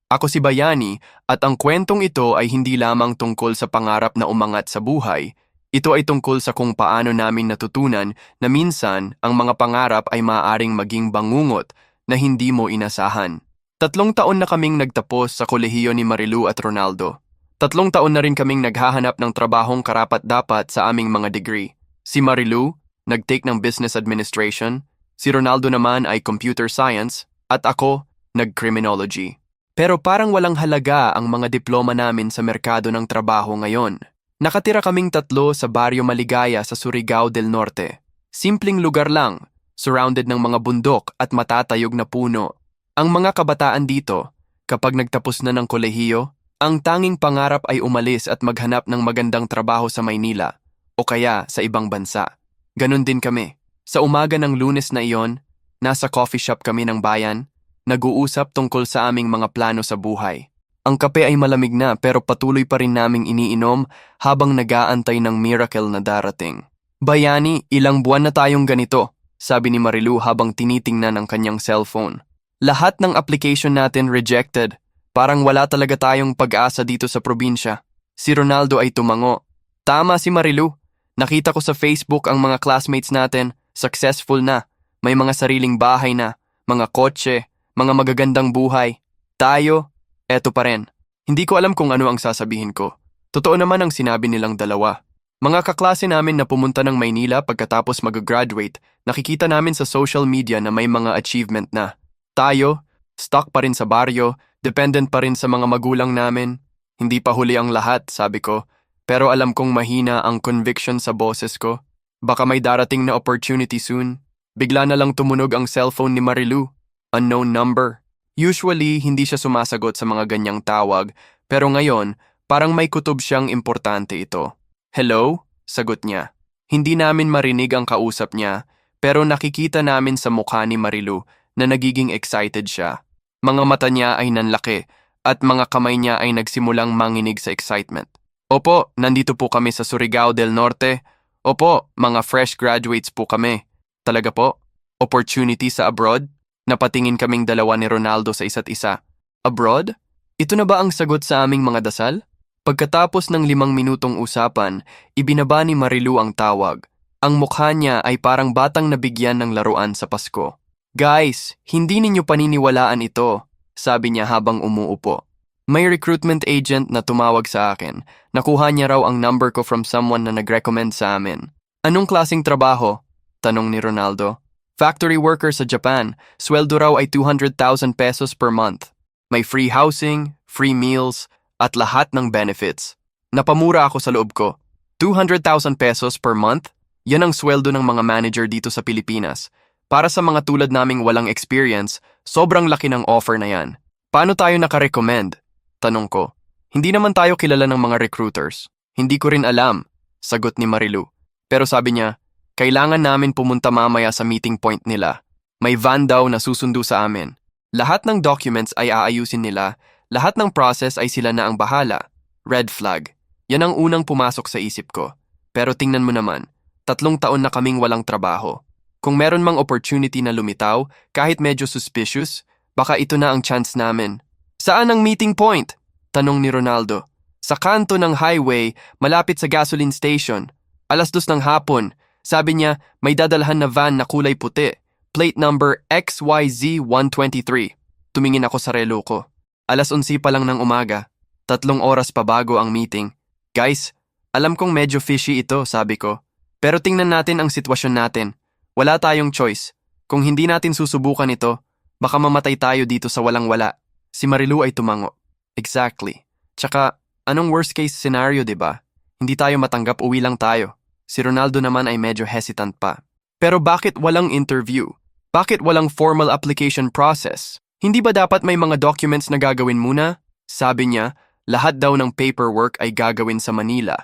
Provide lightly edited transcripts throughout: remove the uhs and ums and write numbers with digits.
Ako si Bayani at ang kwentong ito ay hindi lamang tungkol sa pangarap na umangat sa buhay. Ito ay tungkol sa kung paano namin natutunan na minsan ang mga pangarap ay maaaring maging bangungot na hindi mo inasahan. 3 taon na kaming nagtapos sa kolehiyo ni Marilu at Ronaldo. 3 taon na rin kaming naghahanap ng trabahong karapat-dapat sa aming mga degree. Si Marilu, nag-take ng Business Administration, si Ronaldo naman ay Computer Science, at ako, nag-Criminology. Pero parang walang halaga ang mga diploma namin sa merkado ng trabaho ngayon. Nakatira kaming 3 sa Barrio Maligaya sa Surigao del Norte. Simpleng lugar lang, surrounded ng mga bundok at matatayog na puno. Ang mga kabataan dito, kapag nagtapos na ng kolehiyo, ang tanging pangarap ay umalis at maghanap ng magandang trabaho sa Maynila o kaya sa ibang bansa. Ganon din kami. Sa umaga ng Lunes na iyon, nasa coffee shop kami ng bayan, nag-uusap tungkol sa aming mga plano sa buhay. Ang kape ay malamig na pero patuloy pa rin naming iniinom habang nag-aantay ng miracle na darating. Bayani, ilang buwan na tayong ganito, sabi ni Marilu habang tinitingnan ang kanyang cellphone. Lahat ng application natin rejected. Parang wala talaga tayong pag-asa dito sa probinsya. Si Ronaldo ay tumango. Tama si Marilu. Nakita ko sa Facebook ang mga classmates natin, successful na. May mga sariling bahay na, mga kotse, mga magagandang buhay. Tayo, eto pa rin. Hindi ko alam kung ano ang sasabihin ko. Totoo naman ang sinabi nilang dalawa. Mga kaklase namin na pumunta ng Maynila pagkatapos mag-graduate, nakikita namin sa social media na may mga achievement na. Tayo, stuck pa rin sa baryo, dependent pa rin sa mga magulang namin. Hindi pa huli ang lahat, sabi ko. Pero alam kong mahina ang conviction sa boses ko. Baka may darating na opportunity soon. Bigla na lang tumunog ang cellphone ni Marilu. Unknown number. Usually, hindi siya sumasagot sa mga ganyang tawag, pero ngayon, parang may kutob siyang importante ito. Hello? Sagot niya. Hindi namin marinig ang kausap niya, pero nakikita namin sa mukha ni Marilu na nagiging excited siya. Mga mata niya ay nanlaki at mga kamay niya ay nagsimulang manginig sa excitement. Opo, nandito po kami sa Surigao del Norte. Opo, mga fresh graduates po kami. Talaga po? Opportunity sa abroad? Napatingin kaming dalawa ni Ronaldo sa isa't isa. Abroad? Ito na ba ang sagot sa aming mga dasal? Pagkatapos ng 5 minutong usapan, ibinaba ni Marilu ang tawag. Ang mukha niya ay parang batang nabigyan ng laruan sa Pasko. Guys, hindi ninyo paniniwalaan ito, sabi niya habang umuupo. May recruitment agent na tumawag sa akin. Nakuha niya raw ang number ko from someone na nag-recommend sa amin. Anong klaseng trabaho? Tanong ni Ronaldo. Factory worker sa Japan, sweldo raw ay 200,000 pesos per month. May free housing, free meals, at lahat ng benefits. Napamura ako sa loob ko. 200,000 pesos per month? Yan ang sweldo ng mga manager dito sa Pilipinas. Para sa mga tulad naming walang experience, sobrang laki ng offer na yan. Paano tayo nakarecommend? Tanong ko. Hindi naman tayo kilala ng mga recruiters. Hindi ko rin alam, sagot ni Marilu. Pero sabi niya, kailangan namin pumunta mamaya sa meeting point nila. May van daw na susundo sa amin. Lahat ng documents ay aayusin nila, lahat ng process ay sila na ang bahala. Red flag. Yan ang unang pumasok sa isip ko. Pero tingnan mo naman, 3 taon na kaming walang trabaho. Kung meron mang opportunity na lumitaw, kahit medyo suspicious, baka ito na ang chance namin. Saan ang meeting point? Tanong ni Ronaldo. Sa kanto ng highway, malapit sa gasoline station. 2:00 ng hapon. Sabi niya, may dadalhan na van na kulay puti. Plate number XYZ123. Tumingin ako sa relo ko. 11:00 pa lang ng umaga. 3 oras pa bago ang meeting. Guys, alam kong medyo fishy ito, sabi ko. Pero tingnan natin ang sitwasyon natin. Wala tayong choice. Kung hindi natin susubukan ito, baka mamatay tayo dito sa walang-wala. Si Marilu ay tumango. Exactly. Tsaka, anong worst case scenario, diba? Hindi tayo matanggap, uwi lang tayo. Si Ronaldo naman ay medyo hesitant pa. Pero bakit walang interview? Bakit walang formal application process? Hindi ba dapat may mga documents na gagawin muna? Sabi niya, lahat daw ng paperwork ay gagawin sa Manila.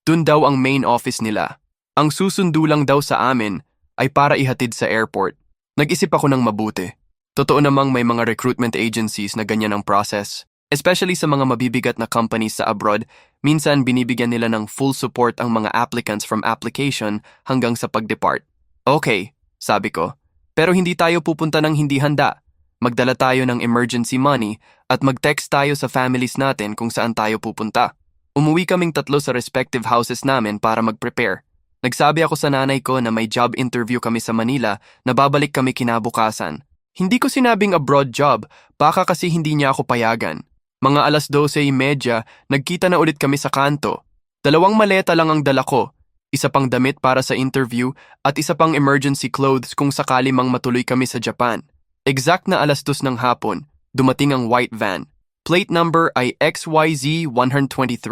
Dun daw ang main office nila. Ang susundo lang daw sa amin ay para ihatid sa airport. Nag-isip ako ng mabuti. Totoo namang may mga recruitment agencies na ganyan ang process. Especially sa mga mabibigat na companies sa abroad, minsan binibigyan nila ng full support ang mga applicants from application hanggang sa pag-depart. Okay, sabi ko. Pero hindi tayo pupunta ng hindi handa. magdala tayo ng emergency money at mag-text tayo sa families natin kung saan tayo pupunta. Umuwi kaming tatlo sa respective houses namin para mag-prepare. Nagsabi ako sa nanay ko na may job interview kami sa Manila na babalik kami kinabukasan. Hindi ko sinabing abroad job, baka kasi hindi niya ako payagan. Mga 12:30, nagkita na ulit kami sa kanto. 2 maleta lang ang dala ko, isa pang damit para sa interview at isa pang emergency clothes kung sakali mang matuloy kami sa Japan. Exact na 2:00 ng hapon, dumating ang white van. Plate number ay XYZ123.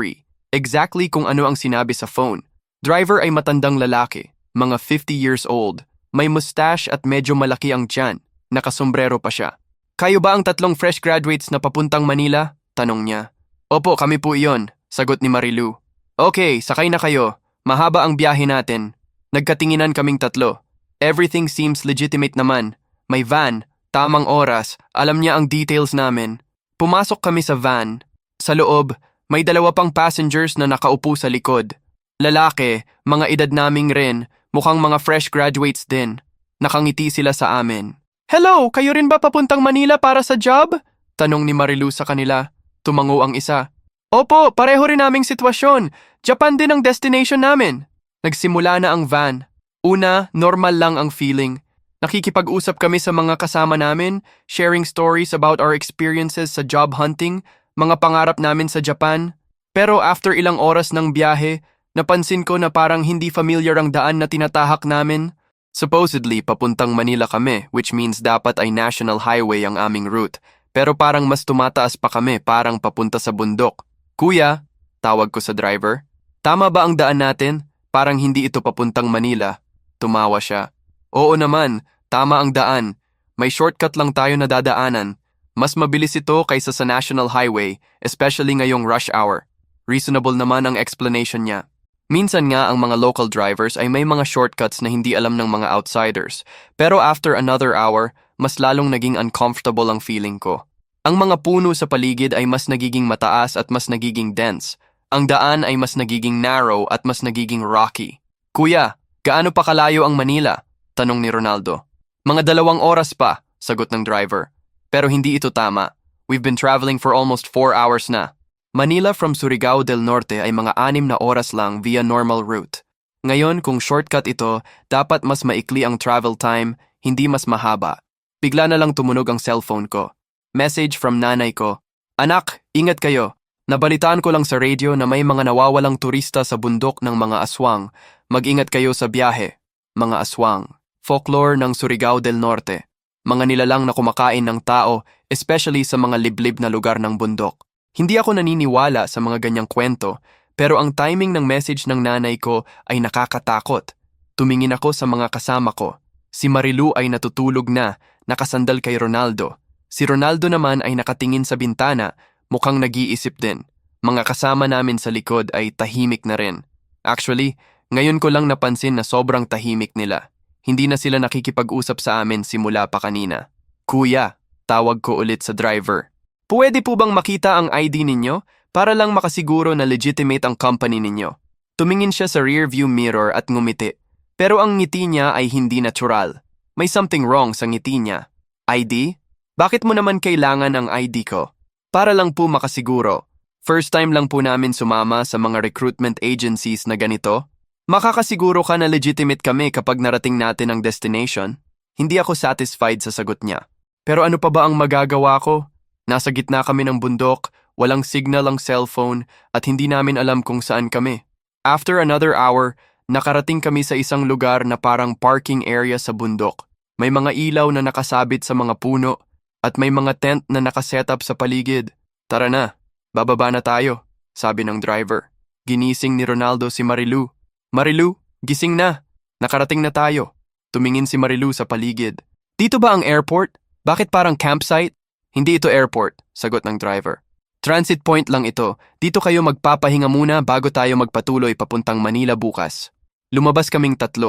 Exactly kung ano ang sinabi sa phone. Driver ay matandang lalaki, mga 50 years old. May mustache at medyo malaki ang tiyan. Nakasombrero pa siya. Kayo ba ang 3 fresh graduates na papuntang Manila? Tanong niya. Opo, kami po iyon, sagot ni Marilu. Okay, sakay na kayo. Mahaba ang biyahe natin. Nagkatinginan kaming 3. Everything seems legitimate naman. May van, tamang oras, alam niya ang details namin. Pumasok kami sa van. Sa loob, may 2 pang passengers na nakaupo sa likod. Lalaki, mga edad naming rin, mukhang mga fresh graduates din. Nakangiti sila sa amin. Hello, kayo rin ba papuntang Manila para sa job? Tanong ni Marilu sa kanila. Tumango ang isa. Opo, pareho rin naming sitwasyon. Japan din ang destination namin. Nagsimula na ang van. Una, normal lang ang feeling. Nakikipag-usap kami sa mga kasama namin, sharing stories about our experiences sa job hunting, mga pangarap namin sa Japan. Pero after ilang oras ng biyahe, napansin ko na parang hindi familiar ang daan na tinatahak namin. Supposedly, papuntang Manila kami, which means dapat ay national highway ang aming route. Pero parang mas tumataas pa kami, parang papunta sa bundok. Kuya, tawag ko sa driver. Tama ba ang daan natin? Parang hindi ito papuntang Manila. Tumawa siya. Oo naman, tama ang daan. May shortcut lang tayo na dadaanan. Mas mabilis ito kaysa sa national highway, especially ngayong rush hour. Reasonable naman ang explanation niya. Minsan nga ang mga local drivers ay may mga shortcuts na hindi alam ng mga outsiders. Pero after another hour, mas lalong naging uncomfortable ang feeling ko. Ang mga puno sa paligid ay mas nagiging mataas at mas nagiging dense. Ang daan ay mas nagiging narrow at mas nagiging rocky. Kuya, gaano pa kalayo ang Manila? Tanong ni Ronaldo. Mga 2 oras pa, sagot ng driver. Pero hindi ito tama. We've been traveling for almost 4 hours na. Manila from Surigao del Norte ay mga 6 na oras lang via normal route. Ngayon kung shortcut ito, dapat mas maikli ang travel time, hindi mas mahaba. Bigla na lang tumunog ang cellphone ko. Message from nanay ko. Anak, ingat kayo. Nabalitaan ko lang sa radio na may mga nawawalang turista sa bundok ng mga aswang. Mag-ingat kayo sa biyahe. Mga aswang. Folklore ng Surigao del Norte. Mga nilalang na kumakain ng tao, especially sa mga liblib na lugar ng bundok. Hindi ako naniniwala sa mga ganyang kwento, pero ang timing ng message ng nanay ko ay nakakatakot. Tumingin ako sa mga kasama ko. Si Marilu ay natutulog na, nakasandal kay Ronaldo. Si Ronaldo naman ay nakatingin sa bintana, mukhang nag-iisip din. Mga kasama namin sa likod ay tahimik na rin. Actually, ngayon ko lang napansin na sobrang tahimik nila. Hindi na sila nakikipag-usap sa amin simula pa kanina. Kuya, tawag ko ulit sa driver. Pwede po bang makita ang ID ninyo para lang makasiguro na legitimate ang company ninyo? Tumingin siya sa rear view mirror at ngumiti. Pero ang ngiti niya ay hindi natural. May something wrong sa ngiti niya. ID? Bakit mo naman kailangan ang ID ko? Para lang po makasiguro. First time lang po namin sumama sa mga recruitment agencies na ganito. Makakasiguro ka na legitimate kami kapag narating natin ang destination. Hindi ako satisfied sa sagot niya. Pero ano pa ba ang magagawa ko? Nasa gitna kami ng bundok, walang signal ang cellphone at hindi namin alam kung saan kami. After another hour, nakarating kami sa isang lugar na parang parking area sa bundok. May mga ilaw na nakasabit sa mga puno at may mga tent na nakasetup sa paligid. Tara na, bababa na tayo, sabi ng driver. Ginising ni Ronaldo si Marilu. Marilu, gising na. Nakarating na tayo. Tumingin si Marilu sa paligid. Dito ba ang airport? Bakit parang campsite? Hindi ito airport, sagot ng driver. Transit point lang ito. Dito kayo magpapahinga muna bago tayo magpatuloy papuntang Manila bukas. Lumabas kaming 3.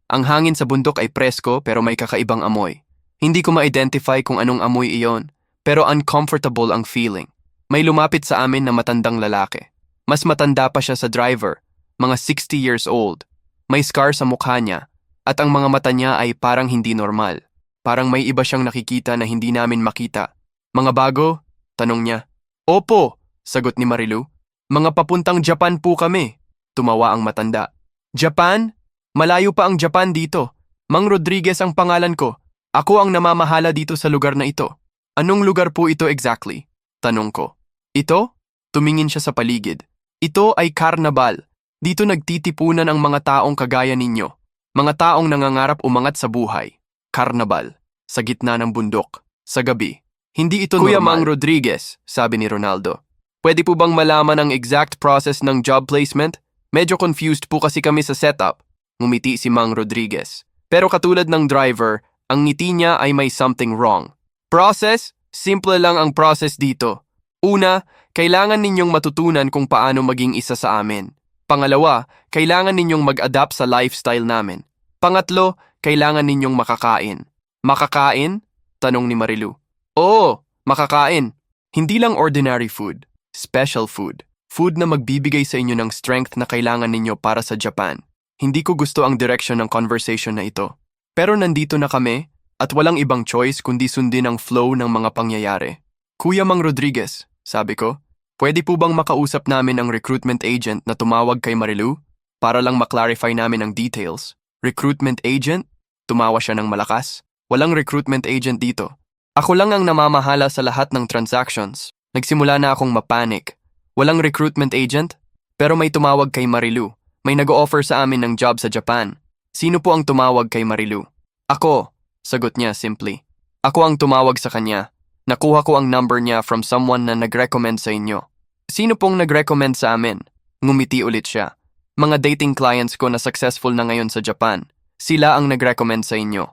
Ang hangin sa bundok ay presko pero may kakaibang amoy. Hindi ko ma-identify kung anong amoy iyon, pero uncomfortable ang feeling. May lumapit sa amin na matandang lalaki. Mas matanda pa siya sa driver, mga 60 years old. May scar sa mukha niya, at ang mga mata niya ay parang hindi normal. Parang may iba siyang nakikita na hindi namin makita. Mga bago? Tanong niya. Opo, sagot ni Marilu. Mga papuntang Japan po kami. Tumawa ang matanda. Japan? Malayo pa ang Japan dito. Mang Rodriguez ang pangalan ko. Ako ang namamahala dito sa lugar na ito. Anong lugar po ito exactly? Tanong ko. Ito? Tumingin siya sa paligid. Ito ay karnabal. Dito nagtitipunan ang mga taong kagaya ninyo. Mga taong nangangarap umangat sa buhay. Karnabal. Sa gitna ng bundok. Sa gabi. Hindi ito Kuya normal. Mang Rodriguez, sabi ni Ronaldo. Pwede po bang malaman ang exact process ng job placement? Medyo confused po kasi kami sa setup. Ngumiti si Mang Rodriguez. Pero katulad ng driver, ang ngiti niya ay may something wrong. Process? Simple lang ang process dito. Una, kailangan ninyong matutunan kung paano maging isa sa amin. Pangalawa, kailangan ninyong mag-adapt sa lifestyle namin. Pangatlo, kailangan ninyong makakain. Makakain? Tanong ni Marilu. Oo, makakain. Hindi lang ordinary food. Special food. Food na magbibigay sa inyo ng strength na kailangan ninyo para sa Japan. Hindi ko gusto ang direction ng conversation na ito. Pero nandito na kami at walang ibang choice kundi sundin ang flow ng mga pangyayari. Kuya Mang Rodriguez, sabi ko, pwede po bang makausap namin ang recruitment agent na tumawag kay Marilu? Para lang maklarify namin ang details. Recruitment agent? Tumawa siya ng malakas. Walang recruitment agent dito. Ako lang ang namamahala sa lahat ng transactions. Nagsimula na akong mapanik. Walang recruitment agent? Pero may tumawag kay Marilu. May nag-o-offer sa amin ng job sa Japan. Sino po ang tumawag kay Marilu? Ako, sagot niya simply. Ako ang tumawag sa kanya. Nakuha ko ang number niya from someone na nag-recommend sa inyo. Sino pong nag-recommend sa amin? Ngumiti ulit siya. Mga dating clients ko na successful na ngayon sa Japan. Sila ang nag-recommend sa inyo.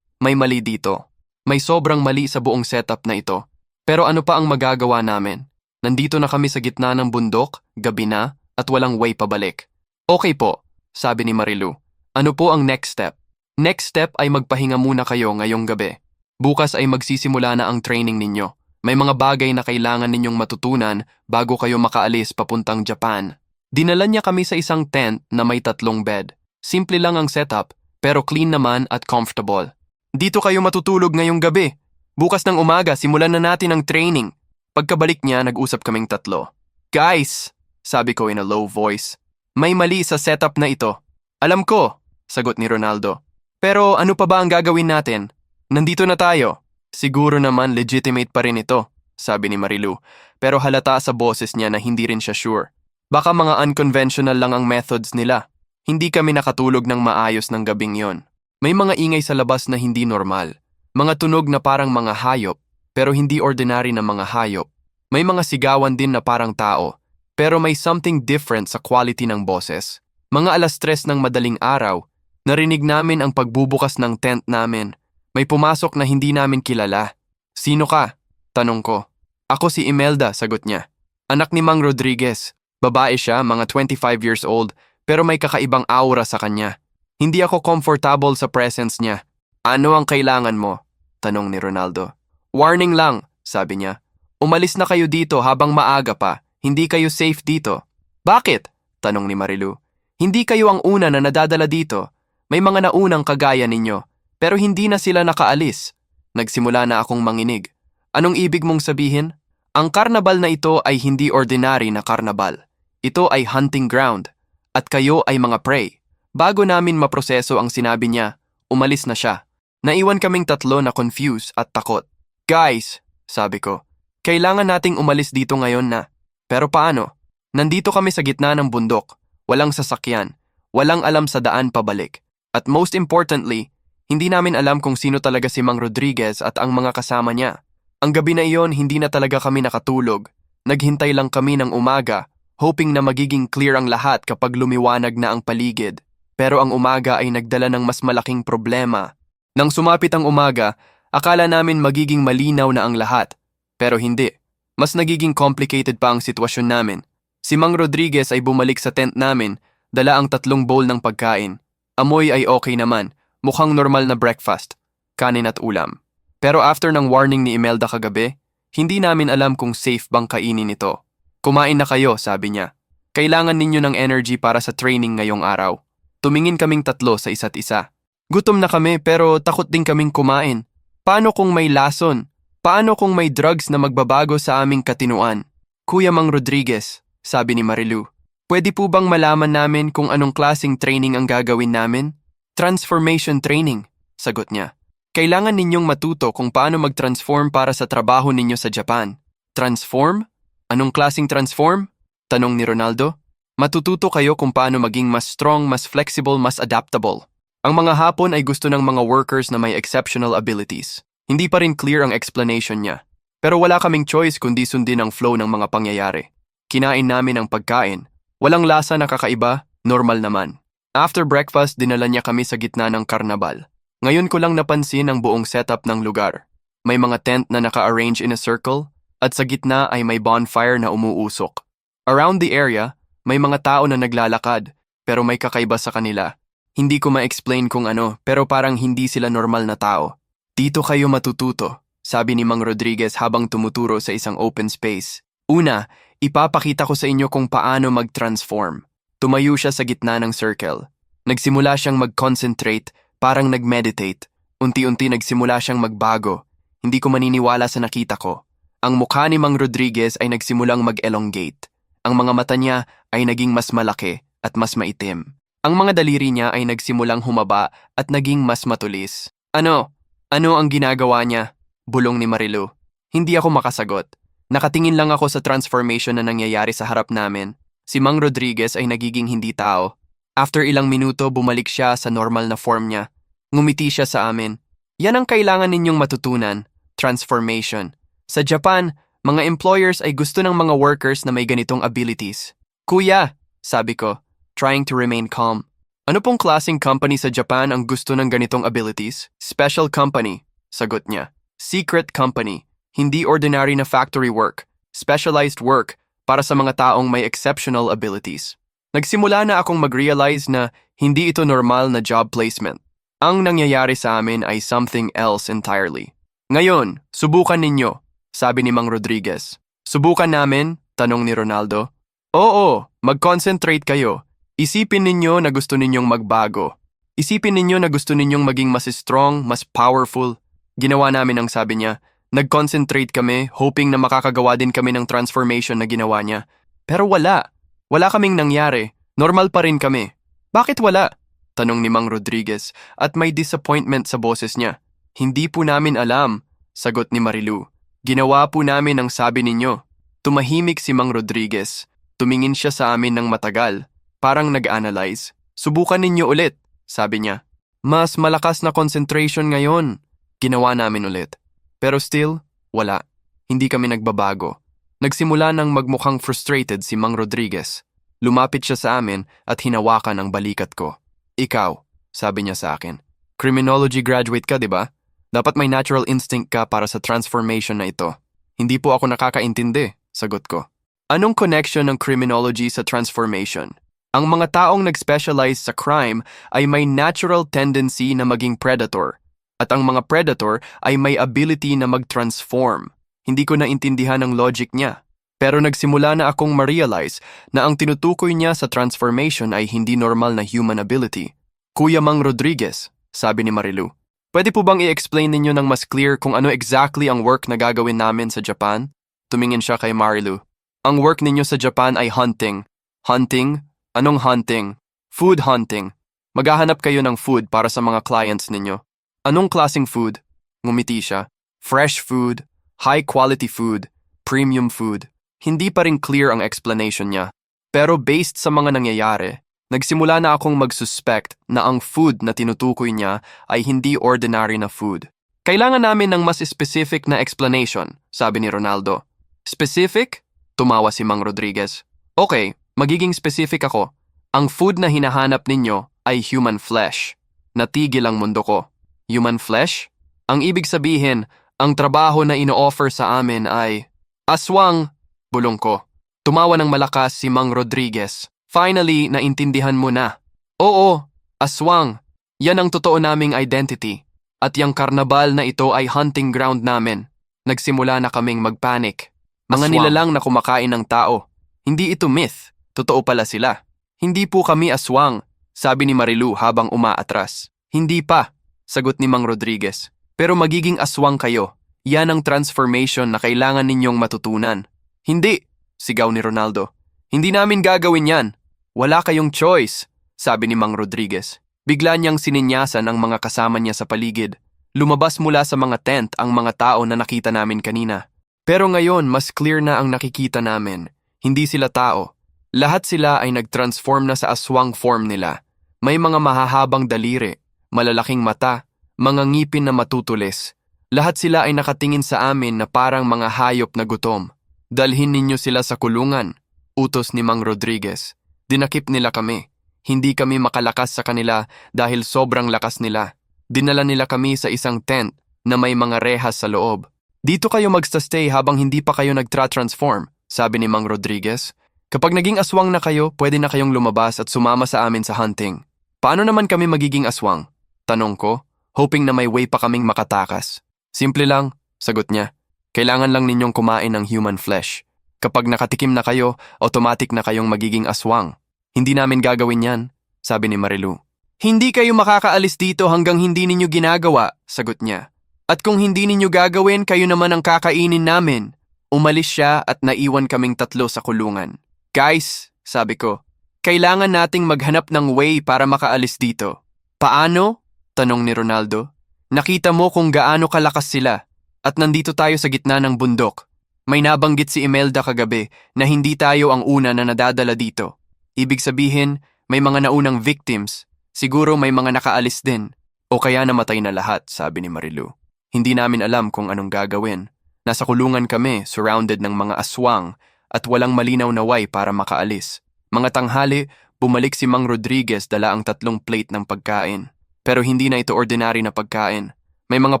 May mali dito. May sobrang mali sa buong setup na ito. Pero ano pa ang magagawa namin? Nandito na kami sa gitna ng bundok, gabi na, at walang way pabalik. Okay po, sabi ni Marilu. Ano po ang next step? Next step ay magpahinga muna kayo ngayong gabi. Bukas ay magsisimula na ang training ninyo. May mga bagay na kailangan ninyong matutunan bago kayo makaalis papuntang Japan. Dinala niya kami sa isang tent na may 3 bed. Simple lang ang setup, pero clean naman at comfortable. Dito kayo matutulog ngayong gabi. Bukas ng umaga, simulan na natin ang training. Pagkabalik niya, nag-usap kaming 3. Guys, sabi ko in a low voice, may mali sa setup na ito. Alam ko, sagot ni Ronaldo. Pero ano pa ba ang gagawin natin? Nandito na tayo. Siguro naman legitimate pa rin ito, sabi ni Marilu. Pero halata sa boses niya na hindi rin siya sure. Baka mga unconventional lang ang methods nila. Hindi kami nakatulog ng maayos ng gabing yon. May mga ingay sa labas na hindi normal. Mga tunog na parang mga hayop, pero hindi ordinary na mga hayop. May mga sigawan din na parang tao, pero may something different sa quality ng boses. Mga 3:00 ng madaling araw, narinig namin ang pagbubukas ng tent namin. May pumasok na hindi namin kilala. Sino ka? Tanong ko. Ako si Imelda, sagot niya. Anak ni Mang Rodriguez. Babae siya, mga 25 years old, pero may kakaibang aura sa kanya. Hindi ako comfortable sa presence niya. Ano ang kailangan mo? Tanong ni Ronaldo. Warning lang, sabi niya. Umalis na kayo dito habang maaga pa. Hindi kayo safe dito. Bakit? Tanong ni Marilu. Hindi kayo ang una na nadadala dito. May mga naunang kagaya ninyo, pero hindi na sila nakaalis. Nagsimula na akong manginig. Anong ibig mong sabihin? Ang karnabal na ito ay hindi ordinary na karnabal. Ito ay hunting ground. At kayo ay mga prey. Bago namin maproseso ang sinabi niya, umalis na siya. Naiwan kaming 3 na confused at takot. Guys, sabi ko, kailangan nating umalis dito ngayon na. Pero paano? Nandito kami sa gitna ng bundok. Walang sasakyan. Walang alam sa daan pabalik. At most importantly, hindi namin alam kung sino talaga si Mang Rodriguez at ang mga kasama niya. Ang gabi na iyon, hindi na talaga kami nakatulog. Naghintay lang kami ng umaga, hoping na magiging clear ang lahat kapag lumiwanag na ang paligid. Pero ang umaga ay nagdala ng mas malaking problema. Nang sumapit ang umaga, akala namin magiging malinaw na ang lahat. Pero hindi. Mas nagiging complicated pa ang sitwasyon namin. Si Mang Rodriguez ay bumalik sa tent namin, dala ang 3 bowl ng pagkain. Amoy ay okay naman, mukhang normal na breakfast, kanin at ulam. Pero after ng warning ni Imelda kagabi, hindi namin alam kung safe bang kainin ito. Kumain na kayo, sabi niya. Kailangan ninyo ng energy para sa training ngayong araw. Tumingin kaming 3 sa isa't isa. Gutom na kami pero takot din kaming kumain. Paano kung may lason? Paano kung may drugs na magbabago sa aming katinuan? Kuya Mang Rodriguez, sabi ni Marilu, pwede po bang malaman namin kung anong klaseng training ang gagawin namin? Transformation training, sagot niya. Kailangan ninyong matuto kung paano mag-transform para sa trabaho ninyo sa Japan. Transform? Anong klaseng transform? Tanong ni Ronaldo. Matututo kayo kung paano maging mas strong, mas flexible, mas adaptable. Ang mga Hapon ay gusto ng mga workers na may exceptional abilities. Hindi pa rin clear ang explanation niya. Pero wala kaming choice kundi sundin ang flow ng mga pangyayari. Kinain namin ang pagkain. Walang lasa na kakaiba, normal naman. After breakfast, dinala niya kami sa gitna ng karnabal. Ngayon ko lang napansin ang buong setup ng lugar. May mga tent na naka-arrange in a circle, at sa gitna ay may bonfire na umuusok. Around the area, may mga tao na naglalakad, pero may kakaiba sa kanila. Hindi ko ma-explain kung ano, pero parang hindi sila normal na tao. Dito kayo matututo, sabi ni Mang Rodriguez habang tumuturo sa isang open space. Una, ipapakita ko sa inyo kung paano mag-transform. Tumayo siya sa gitna ng circle. Nagsimula siyang mag-concentrate, parang nag-meditate. Unti-unti nagsimula siyang magbago. Hindi ko maniniwala sa nakita ko. Ang mukha ni Mang Rodriguez ay nagsimulang mag-elongate. Ang mga mata niya ay naging mas malaki at mas maitim. Ang mga daliri niya ay nagsimulang humaba at naging mas matulis. Ano? Ano ang ginagawa niya? Bulong ni Marilu. Hindi ako makasagot. Nakatingin lang ako sa transformation na nangyayari sa harap namin. Si Mang Rodriguez ay nagiging hindi tao. After ilang minuto, bumalik siya sa normal na form niya. Ngumiti siya sa amin. Yan ang kailangan ninyong matutunan. Transformation. Sa Japan, mga employers ay gusto ng mga workers na may ganitong abilities. Kuya, sabi ko, trying to remain calm. Ano pong klaseng company sa Japan ang gusto ng ganitong abilities? Special company, sagot niya. Secret company, hindi ordinary na factory work. Specialized work para sa mga taong may exceptional abilities. Nagsimula na akong mag-realize na hindi ito normal na job placement. Ang nangyayari sa amin ay something else entirely. Ngayon, subukan ninyo, sabi ni Mang Rodriguez. Subukan namin? Tanong ni Ronaldo. Oo, mag-concentrate kayo. Isipin ninyo na gusto ninyong magbago. Isipin ninyo na gusto ninyong maging mas strong, mas powerful. Ginawa namin ang sabi niya. Nag-concentrate kami, hoping na makakagawa din kami ng transformation na ginawa niya. Pero wala. Wala kaming nangyari. Normal pa rin kami. Bakit wala? Tanong ni Mang Rodriguez at may disappointment sa boses niya. Hindi po namin alam, sagot ni Marilu. Ginawa po namin ang sabi ninyo. Tumahimik si Mang Rodriguez. Tumingin siya sa amin ng matagal. Parang nag-analyze. Subukan ninyo ulit, sabi niya. Mas malakas na concentration ngayon. Ginawa namin ulit. Pero still, wala. Hindi kami nagbabago. Nagsimula nang magmukhang frustrated si Mang Rodriguez. Lumapit siya sa amin at hinawakan ang balikat ko. Ikaw, sabi niya sa akin. Criminology graduate ka, di ba? Dapat may natural instinct ka para sa transformation na ito. Hindi po ako nakakaintindi, sagot ko. Anong connection ng criminology sa transformation? Ang mga taong nag-specialize sa crime ay may natural tendency na maging predator. At ang mga predator ay may ability na mag-transform. Hindi ko naintindihan ang logic niya. Pero nagsimula na akong ma-realize na ang tinutukoy niya sa transformation ay hindi normal na human ability. Kuya Mang Rodriguez, sabi ni Marilu. Pwede po bang i-explain ninyo ng mas clear kung ano exactly ang work na gagawin namin sa Japan? Tumingin siya kay Marilu. Ang work ninyo sa Japan ay hunting. Hunting? Anong hunting? Food hunting. Maghahanap kayo ng food para sa mga clients ninyo. Anong klaseng food? Ngumiti siya. Fresh food, high quality food, premium food. Hindi pa rin clear ang explanation niya. Pero based sa mga nangyayari, nagsimula na akong mag-suspect na ang food na tinutukoy niya ay hindi ordinary na food. Kailangan namin ng mas specific na explanation, sabi ni Ronaldo. Specific? Tumawa si Mang Rodriguez. Okay, magiging specific ako. Ang food na hinahanap ninyo ay human flesh. Natigil ang mundo ko. Human flesh? Ang ibig sabihin, ang trabaho na ino-offer sa amin ay... Aswang! Bulong ko. Tumawa ng malakas si Mang Rodriguez. Finally, naintindihan mo na. Oo, aswang. Yan ang totoo naming identity. At yung karnabal na ito ay hunting ground namin. Nagsimula na kaming magpanic. Mga nilalang na kumakain ng tao. Hindi ito myth. Totoo pala sila. Hindi po kami aswang, sabi ni Marilu habang umaatras. Hindi pa, sagot ni Mang Rodriguez. pero magiging aswang kayo. Yan ang transformation na kailangan ninyong matutunan. Hindi, sigaw ni Ronaldo. Hindi namin gagawin yan. Wala kayong choice, sabi ni Mang Rodriguez. Bigla niyang sininyasan ang mga kasama niya sa paligid. Lumabas mula sa mga tent ang mga tao na nakita namin kanina. Pero ngayon, mas clear na ang nakikita namin. Hindi sila tao. Lahat sila ay nag-transform na sa aswang form nila. May mga mahahabang daliri, malalaking mata, mga ngipin na matutulis. Lahat sila ay nakatingin sa amin na parang mga hayop na gutom. Dalhin ninyo sila sa kulungan, utos ni Mang Rodriguez. Dinakip nila kami. Hindi kami makalakas sa kanila dahil sobrang lakas nila. Dinala nila kami sa isang tent na may mga rehas sa loob. Dito kayo magstay habang hindi pa kayo nagtra-transform, sabi ni Mang Rodriguez. Kapag naging aswang na kayo, pwede na kayong lumabas at sumama sa amin sa hunting. Paano naman kami magiging aswang? Tanong ko, hoping na may way pa kaming makatakas. Simple lang, sagot niya. Kailangan lang ninyong kumain ng human flesh. Kapag nakatikim na kayo, automatic na kayong magiging aswang. Hindi namin gagawin yan, sabi ni Marilu. Hindi kayo makakaalis dito hanggang hindi ninyo ginagawa, sagot niya. At kung hindi ninyo gagawin, kayo naman ang kakainin namin. Umalis siya at naiwan kaming tatlo sa kulungan. Guys, sabi ko, kailangan nating maghanap ng way para makaalis dito. Paano? Tanong ni Ronaldo. Nakita mo kung gaano kalakas sila at nandito tayo sa gitna ng bundok. May nabanggit si Imelda kagabi na hindi tayo ang una na nadadala dito. Ibig sabihin, may mga naunang victims. Siguro may mga nakaalis din. O kaya namatay na lahat, sabi ni Marilu. Hindi namin alam kung anong gagawin. Nasa kulungan kami, surrounded ng mga aswang at walang malinaw na way para makaalis. Mga tanghali, bumalik si Mang Rodriguez dala ang 3 plate ng pagkain. Pero hindi na ito ordinary na pagkain. May mga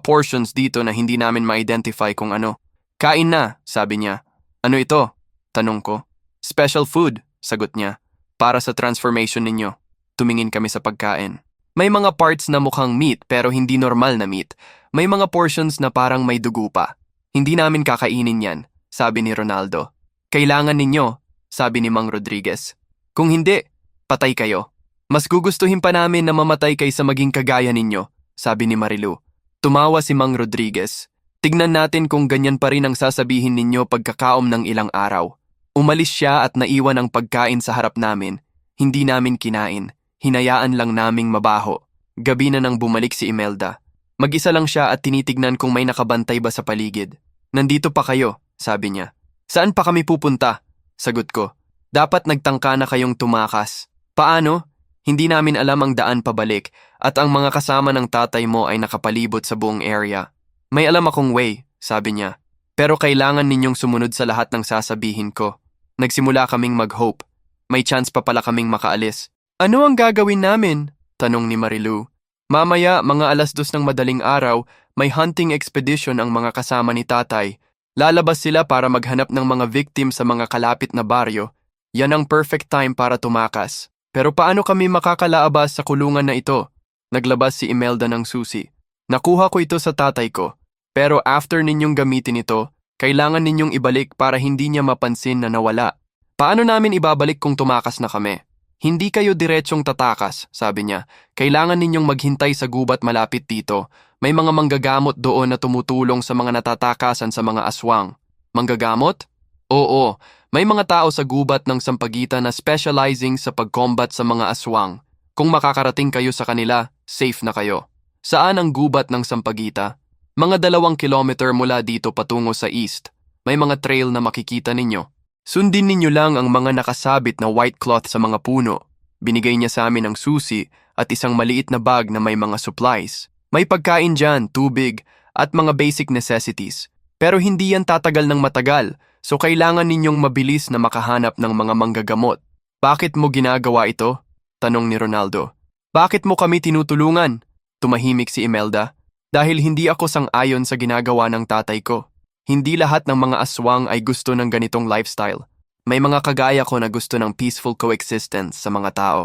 portions dito na hindi namin ma-identify kung ano. Kain na, sabi niya. Ano ito? Tanong ko. Special food, sagot niya. Para sa transformation ninyo. Tumingin kami sa pagkain. May mga parts na mukhang meat pero hindi normal na meat. May mga portions na parang may dugo pa. Hindi namin kakainin yan, sabi ni Ronaldo. Kailangan ninyo, sabi ni Mang Rodriguez. Kung hindi, patay kayo. Mas gugustuhin pa namin na mamatay kaysa maging kagaya ninyo, sabi ni Marilu. Tumawa si Mang Rodriguez. Tignan natin kung ganyan pa rin ang sasabihin ninyo pagkakaom ng ilang araw. Umalis siya at naiwan ang pagkain sa harap namin. Hindi namin kinain. Hinayaan lang naming mabaho. Gabi na nang bumalik si Imelda. Mag-isa lang siya at tinitignan kung may nakabantay ba sa paligid. Nandito pa kayo, sabi niya. Saan pa kami pupunta? Sagot ko. Dapat nagtangka na kayong tumakas. Paano? Hindi namin alam ang daan pabalik at ang mga kasama ng tatay mo ay nakapalibot sa buong area. May alam akong way, sabi niya. Pero kailangan ninyong sumunod sa lahat ng sasabihin ko. Nagsimula kaming mag-hope. May chance pa pala kaming makaalis. Ano ang gagawin namin? Tanong ni Marilu. Mamaya, mga 2:00 ng madaling araw, may hunting expedition ang mga kasama ni tatay. Lalabas sila para maghanap ng mga victim sa mga kalapit na baryo. Yan ang perfect time para tumakas. Pero paano kami makakalaabas sa kulungan na ito? Naglabas si Imelda ng susi. Nakuha ko ito sa tatay ko. Pero after ninyong gamitin ito, kailangan ninyong ibalik para hindi niya mapansin na nawala. Paano namin ibabalik kung tumakas na kami? Hindi kayo diretsyong tatakas, sabi niya. Kailangan ninyong maghintay sa gubat malapit dito. May mga manggagamot doon na tumutulong sa mga natatakasan sa mga aswang. Manggagamot? Oo, may mga tao sa gubat ng Sampaguita na specializing sa pag-combat sa mga aswang. Kung makakarating kayo sa kanila, safe na kayo. Saan ang gubat ng Sampaguita? Mga 2 kilometer mula dito patungo sa east. May mga trail na makikita ninyo. Sundin ninyo lang ang mga nakasabit na white cloth sa mga puno. Binigay niya sa amin ang susi at isang maliit na bag na may mga supplies. May pagkain dyan, tubig, at mga basic necessities. Pero hindi yan tatagal ng matagal, so kailangan ninyong mabilis na makahanap ng mga manggagamot. Bakit mo ginagawa ito? Tanong ni Ronaldo. Bakit mo kami tinutulungan? Tumahimik si Imelda. Dahil hindi ako sang-ayon sa ginagawa ng tatay ko. Hindi lahat ng mga aswang ay gusto ng ganitong lifestyle. May mga kagaya ko na gusto ng peaceful coexistence sa mga tao.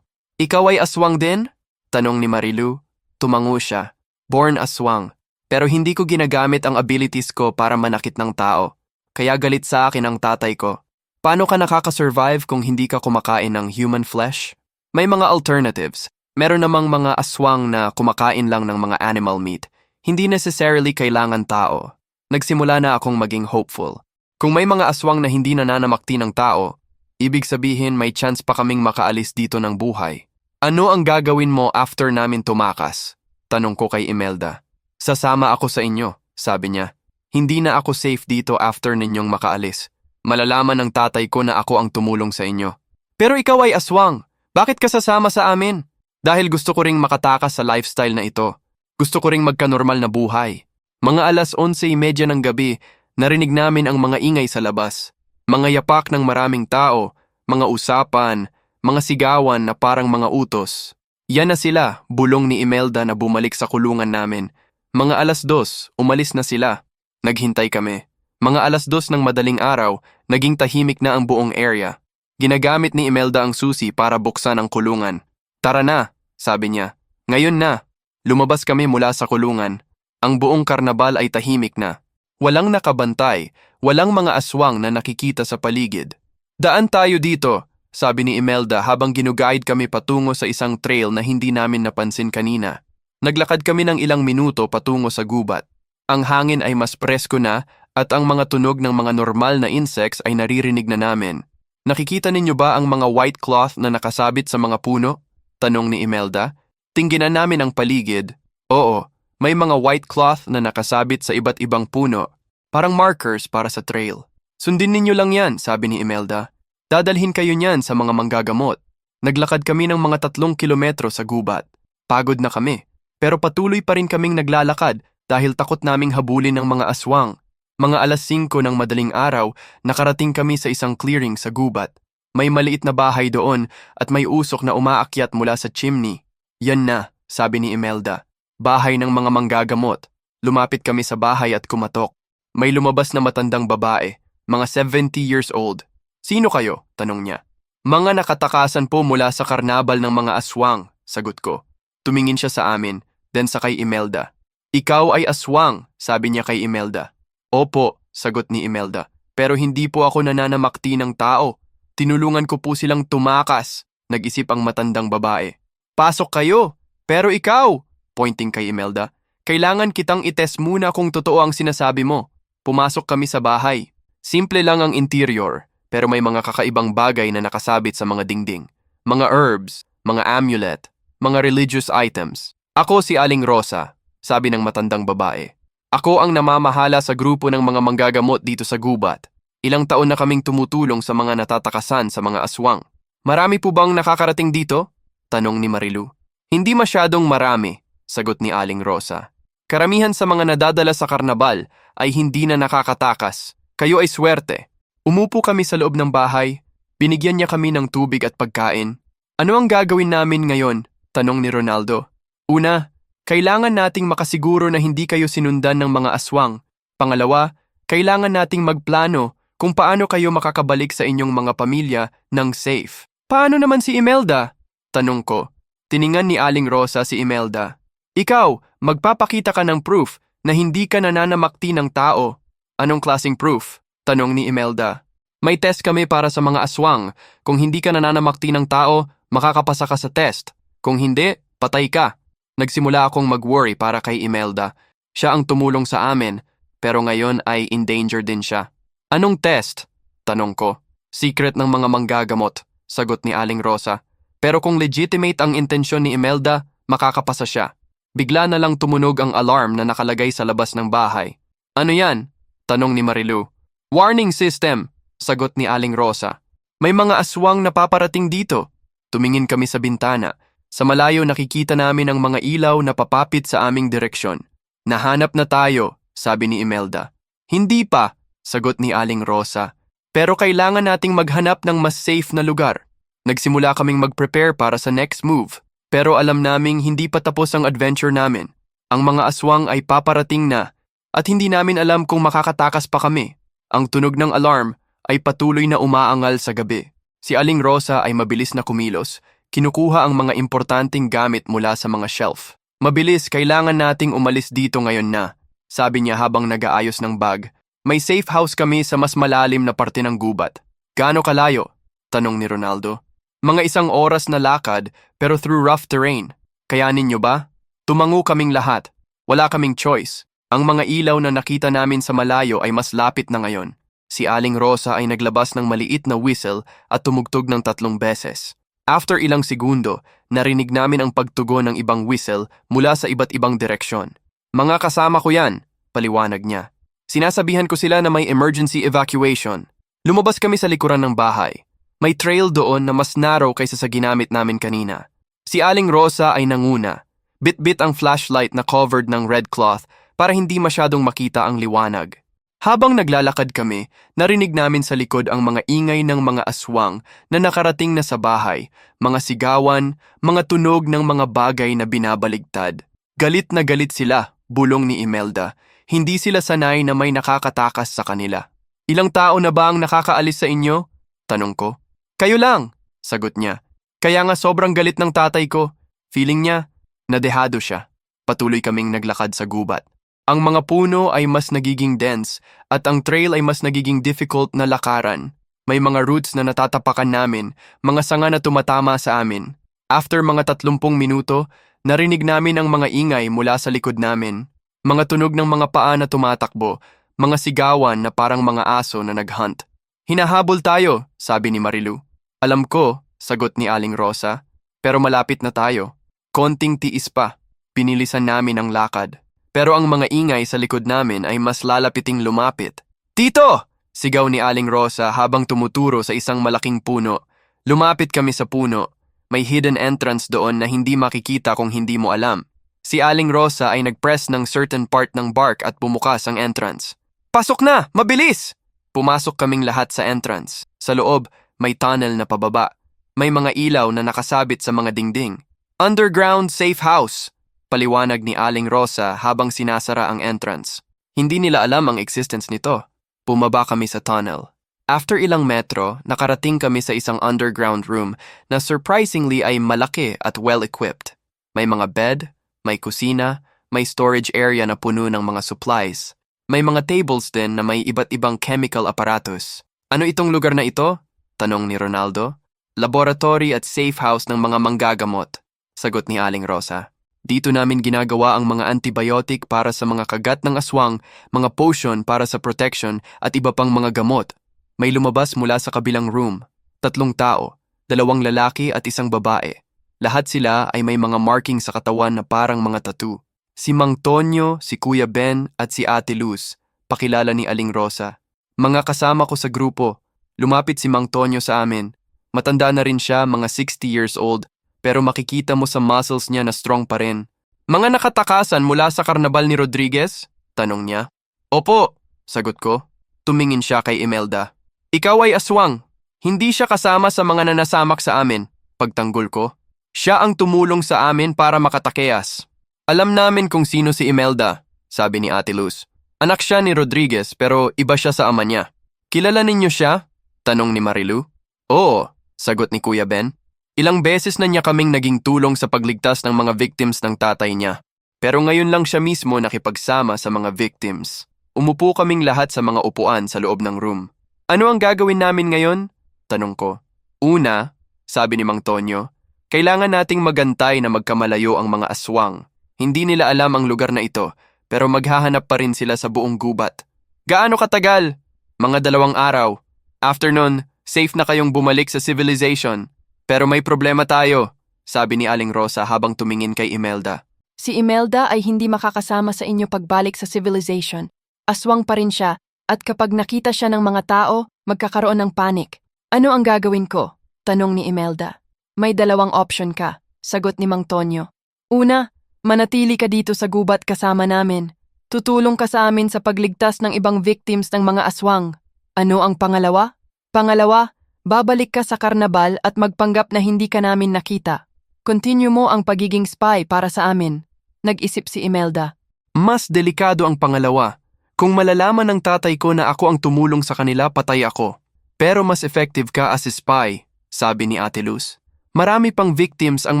Ikaw ay aswang din? Tanong ni Marilu. Tumango siya. Born aswang. Pero hindi ko ginagamit ang abilities ko para manakit ng tao. Kaya galit sa akin ang tatay ko. Paano ka nakakasurvive kung hindi ka kumakain ng human flesh? May mga alternatives. Meron namang mga aswang na kumakain lang ng mga animal meat. Hindi necessarily kailangan tao. Nagsimula na akong maging hopeful. Kung may mga aswang na hindi nananamakti ng tao, ibig sabihin may chance pa kaming makaalis dito ng buhay. Ano ang gagawin mo after namin tumakas? Tanong ko kay Imelda. Sasama ako sa inyo, sabi niya. Hindi na ako safe dito after ninyong makaalis. Malalaman ng tatay ko na ako ang tumulong sa inyo. Pero ikaw ay aswang. Bakit ka sasama sa amin? Dahil gusto ko ring makatakas sa lifestyle na ito. Gusto ko ring magka-normal na buhay. Mga alas 11:30 ng gabi, narinig namin ang mga ingay sa labas. Mga yapak ng maraming tao, mga usapan, mga sigawan na parang mga utos. Yan na sila, bulong ni Imelda na bumalik sa kulungan namin. Mga alas 2, umalis na sila. Naghintay kami. Mga alas 2 ng madaling araw, naging tahimik na ang buong area. Ginagamit ni Imelda ang susi para buksan ang kulungan. Tara na, sabi niya. Ngayon na. Lumabas kami mula sa kulungan. Ang buong karnabal ay tahimik na. Walang nakabantay, walang mga aswang na nakikita sa paligid. Daan tayo dito, sabi ni Imelda habang ginuguide kami patungo sa isang trail na hindi namin napansin kanina. Naglakad kami ng ilang minuto patungo sa gubat. Ang hangin ay mas presko na at ang mga tunog ng mga normal na insects ay naririnig na namin. Nakikita ninyo ba ang mga white cloth na nakasabit sa mga puno? Tanong ni Imelda. Tingginan namin ang paligid. Oo, may mga white cloth na nakasabit sa iba't ibang puno. Parang markers para sa trail. Sundin ninyo lang yan, sabi ni Imelda. Dadalhin kayo niyan sa mga manggagamot. Naglakad kami ng mga 3 kilometro sa gubat. Pagod na kami. Pero patuloy pa rin kaming naglalakad dahil takot naming habulin ng mga aswang. Mga alas 5 ng madaling araw, nakarating kami sa isang clearing sa gubat. May maliit na bahay doon at may usok na umaakyat mula sa chimney. Yan na, sabi ni Imelda. Bahay ng mga manggagamot. Lumapit kami sa bahay at kumatok. May lumabas na matandang babae, mga 70 years old. Sino kayo? Tanong niya. Mga nakatakasan po mula sa karnabal ng mga aswang, sagot ko. Tumingin siya sa amin, then sa kay Imelda. Ikaw ay aswang, sabi niya kay Imelda. Opo, sagot ni Imelda, pero hindi po ako nananamakti ng tao. Tinulungan ko po silang tumakas, nag-isip ang matandang babae. Pasok kayo, pero ikaw, pointing kay Imelda, kailangan kitang itest muna kung totoo ang sinasabi mo. Pumasok kami sa bahay. Simple lang ang interior, pero may mga kakaibang bagay na nakasabit sa mga dingding. Mga herbs, mga amulet, mga religious items. Ako si Aling Rosa, sabi ng matandang babae. Ako ang namamahala sa grupo ng mga manggagamot dito sa gubat. Ilang taon na kaming tumutulong sa mga natatakasan sa mga aswang. Marami po bang nakakarating dito? Tanong ni Marilu. Hindi masyadong marami, sagot ni Aling Rosa. Karamihan sa mga nadadala sa karnabal ay hindi na nakakatakas. Kayo ay swerte. Umupo kami sa loob ng bahay. Binigyan niya kami ng tubig at pagkain. Ano ang gagawin namin ngayon? Tanong ni Ronaldo. Una, kailangan nating makasiguro na hindi kayo sinundan ng mga aswang. Pangalawa, kailangan nating magplano kung paano kayo makakabalik sa inyong mga pamilya ng safe. Paano naman si Imelda? Tanong ko. Tiningan ni Aling Rosa si Imelda. Ikaw, magpapakita ka ng proof na hindi ka nananamakti ng tao. Anong klaseng proof? Tanong ni Imelda. May test kami para sa mga aswang. Kung hindi ka nananamakti ng tao, makakapasa ka sa test. Kung hindi, patay ka. Nagsimula akong mag-worry para kay Imelda. Siya ang tumulong sa amin, pero ngayon ay in danger din siya. Anong test? Tanong ko. Secret ng mga manggagamot, sagot ni Aling Rosa. Pero kung legitimate ang intensyon ni Imelda, makakapasa siya. Bigla na lang tumunog ang alarm na nakalagay sa labas ng bahay. Ano yan? Tanong ni Marilu. Warning system, sagot ni Aling Rosa. May mga aswang na paparating dito. Tumingin kami sa bintana. Sa malayo nakikita namin ang mga ilaw na papapit sa aming direksyon. Nahanap na tayo, sabi ni Imelda. Hindi pa, sagot ni Aling Rosa. Pero kailangan nating maghanap ng mas safe na lugar. Nagsimula kaming mag-prepare para sa next move. Pero alam naming hindi pa tapos ang adventure namin. Ang mga aswang ay paparating na at hindi namin alam kung makakatakas pa kami. Ang tunog ng alarm ay patuloy na umaangal sa gabi. Si Aling Rosa ay mabilis na kumilos. Kinukuha ang mga importanteng gamit mula sa mga shelf. Mabilis, kailangan nating umalis dito ngayon na, sabi niya habang nag-aayos ng bag. May safe house kami sa mas malalim na parte ng gubat. Gaano kalayo? Tanong ni Ronaldo. Mga 1 oras na lakad pero through rough terrain. Kayanin niyo ba? Tumango kaming lahat. Wala kaming choice. Ang mga ilaw na nakita namin sa malayo ay mas lapit na ngayon. Si Aling Rosa ay naglabas ng maliit na whistle at tumugtog ng 3 beses. After ilang segundo, narinig namin ang pagtugon ng ibang whistle mula sa iba't ibang direksyon. Mga kasama ko yan, paliwanag niya. Sinasabihan ko sila na may emergency evacuation. Lumabas kami sa likuran ng bahay. May trail doon na mas narrow kaysa sa ginamit namin kanina. Si Aling Rosa ay nanguna. Bit-bit ang flashlight na covered ng red cloth para hindi masyadong makita ang liwanag. Habang naglalakad kami, narinig namin sa likod ang mga ingay ng mga aswang na nakarating na sa bahay, mga sigawan, mga tunog ng mga bagay na binabaligtad. Galit na galit sila, bulong ni Imelda. Hindi sila sanay na may nakakatakas sa kanila. Ilang tao na ba ang nakakaalis sa inyo? Tanong ko. Kayo lang, sagot niya. Kaya nga sobrang galit ng tatay ko. Feeling niya, nadehado siya. Patuloy kaming naglakad sa gubat. Ang mga puno ay mas nagiging dense at ang trail ay mas nagiging difficult na lakaran. May mga roots na natatapakan namin, mga sanga na tumatama sa amin. After mga 30 minuto, narinig namin ang mga ingay mula sa likod namin. Mga tunog ng mga paa na tumatakbo, mga sigawan na parang mga aso na naghunt. Hinahabol tayo, sabi ni Marilu. Alam ko, sagot ni Aling Rosa, pero malapit na tayo. Konting tiis pa, pinilisan namin ang lakad. Pero ang mga ingay sa likod namin ay mas lalapiting lumapit. Tito! Sigaw ni Aling Rosa habang tumuturo sa isang malaking puno. Lumapit kami sa puno. May hidden entrance doon na hindi makikita kung hindi mo alam. Si Aling Rosa ay nag-press ng certain part ng bark at bumukas ang entrance. Pasok na! Mabilis! Pumasok kaming lahat sa entrance. Sa loob, may tunnel na pababa. May mga ilaw na nakasabit sa mga dingding. Underground safe house! Paliwanag ni Aling Rosa habang sinasara ang entrance. Hindi nila alam ang existence nito. Bumaba kami sa tunnel. After ilang metro, nakarating kami sa isang underground room na surprisingly ay malaki at well-equipped. May mga bed, may kusina, may storage area na puno ng mga supplies. May mga tables din na may iba't ibang chemical apparatus. Ano itong lugar na ito? Tanong ni Ronaldo. Laboratory at safe house ng mga manggagamot, sagot ni Aling Rosa. Dito namin ginagawa ang mga antibiotic para sa mga kagat ng aswang, mga potion para sa protection at iba pang mga gamot. May lumabas mula sa kabilang room. 3 tao, 2 lalaki at 1 babae. Lahat sila ay may mga marking sa katawan na parang mga tattoo. Si Mang Tonyo, si Kuya Ben at si Ate Luz, pakilala ni Aling Rosa. Mga kasama ko sa grupo. Lumapit si Mang Tonyo sa amin. Matanda na rin siya, mga 60 years old. Pero makikita mo sa muscles niya na strong pa rin. Mga nakatakasan mula sa karnabal ni Rodriguez? Tanong niya. Opo, sagot ko. Tumingin siya kay Imelda. Ikaw ay aswang. Hindi siya kasama sa mga nanasamak sa amin. Pagtanggol ko. Siya ang tumulong sa amin para makatakeas. Alam namin kung sino si Imelda, sabi ni Ate Luz. Anak siya ni Rodriguez pero iba siya sa ama niya. Kilala ninyo siya? Tanong ni Marilu. Oo, sagot ni Kuya Ben. Ilang beses na niya kaming naging tulong sa pagligtas ng mga victims ng tatay niya. Pero ngayon lang siya mismo nakipagsama sa mga victims. Umupo kaming lahat sa mga upuan sa loob ng room. Ano ang gagawin namin ngayon? Tanong ko. Una, sabi ni Mang Tonyo, kailangan nating magantay na magkamalayo ang mga aswang. Hindi nila alam ang lugar na ito, pero maghahanap pa rin sila sa buong gubat. Gaano katagal? Mga 2 araw. After nun, safe na kayong bumalik sa civilization. Pero may problema tayo, sabi ni Aling Rosa habang tumingin kay Imelda. Si Imelda ay hindi makakasama sa inyo pagbalik sa civilization. Aswang pa rin siya at kapag nakita siya ng mga tao, magkakaroon ng panic. Ano ang gagawin ko? Tanong ni Imelda. May 2 option ka, sagot ni Mang Tonyo. Una, manatili ka dito sa gubat kasama namin. Tutulong ka sa amin sa pagligtas ng ibang victims ng mga aswang. Ano ang pangalawa? Pangalawa, babalik ka sa karnabal at magpanggap na hindi ka namin nakita. Continue mo ang pagiging spy para sa amin. Nag-isip si Imelda. Mas delikado ang pangalawa. Kung malalaman ng tatay ko na ako ang tumulong sa kanila, patay ako. Pero mas effective ka as a spy, sabi ni Ate Luz. Marami pang victims ang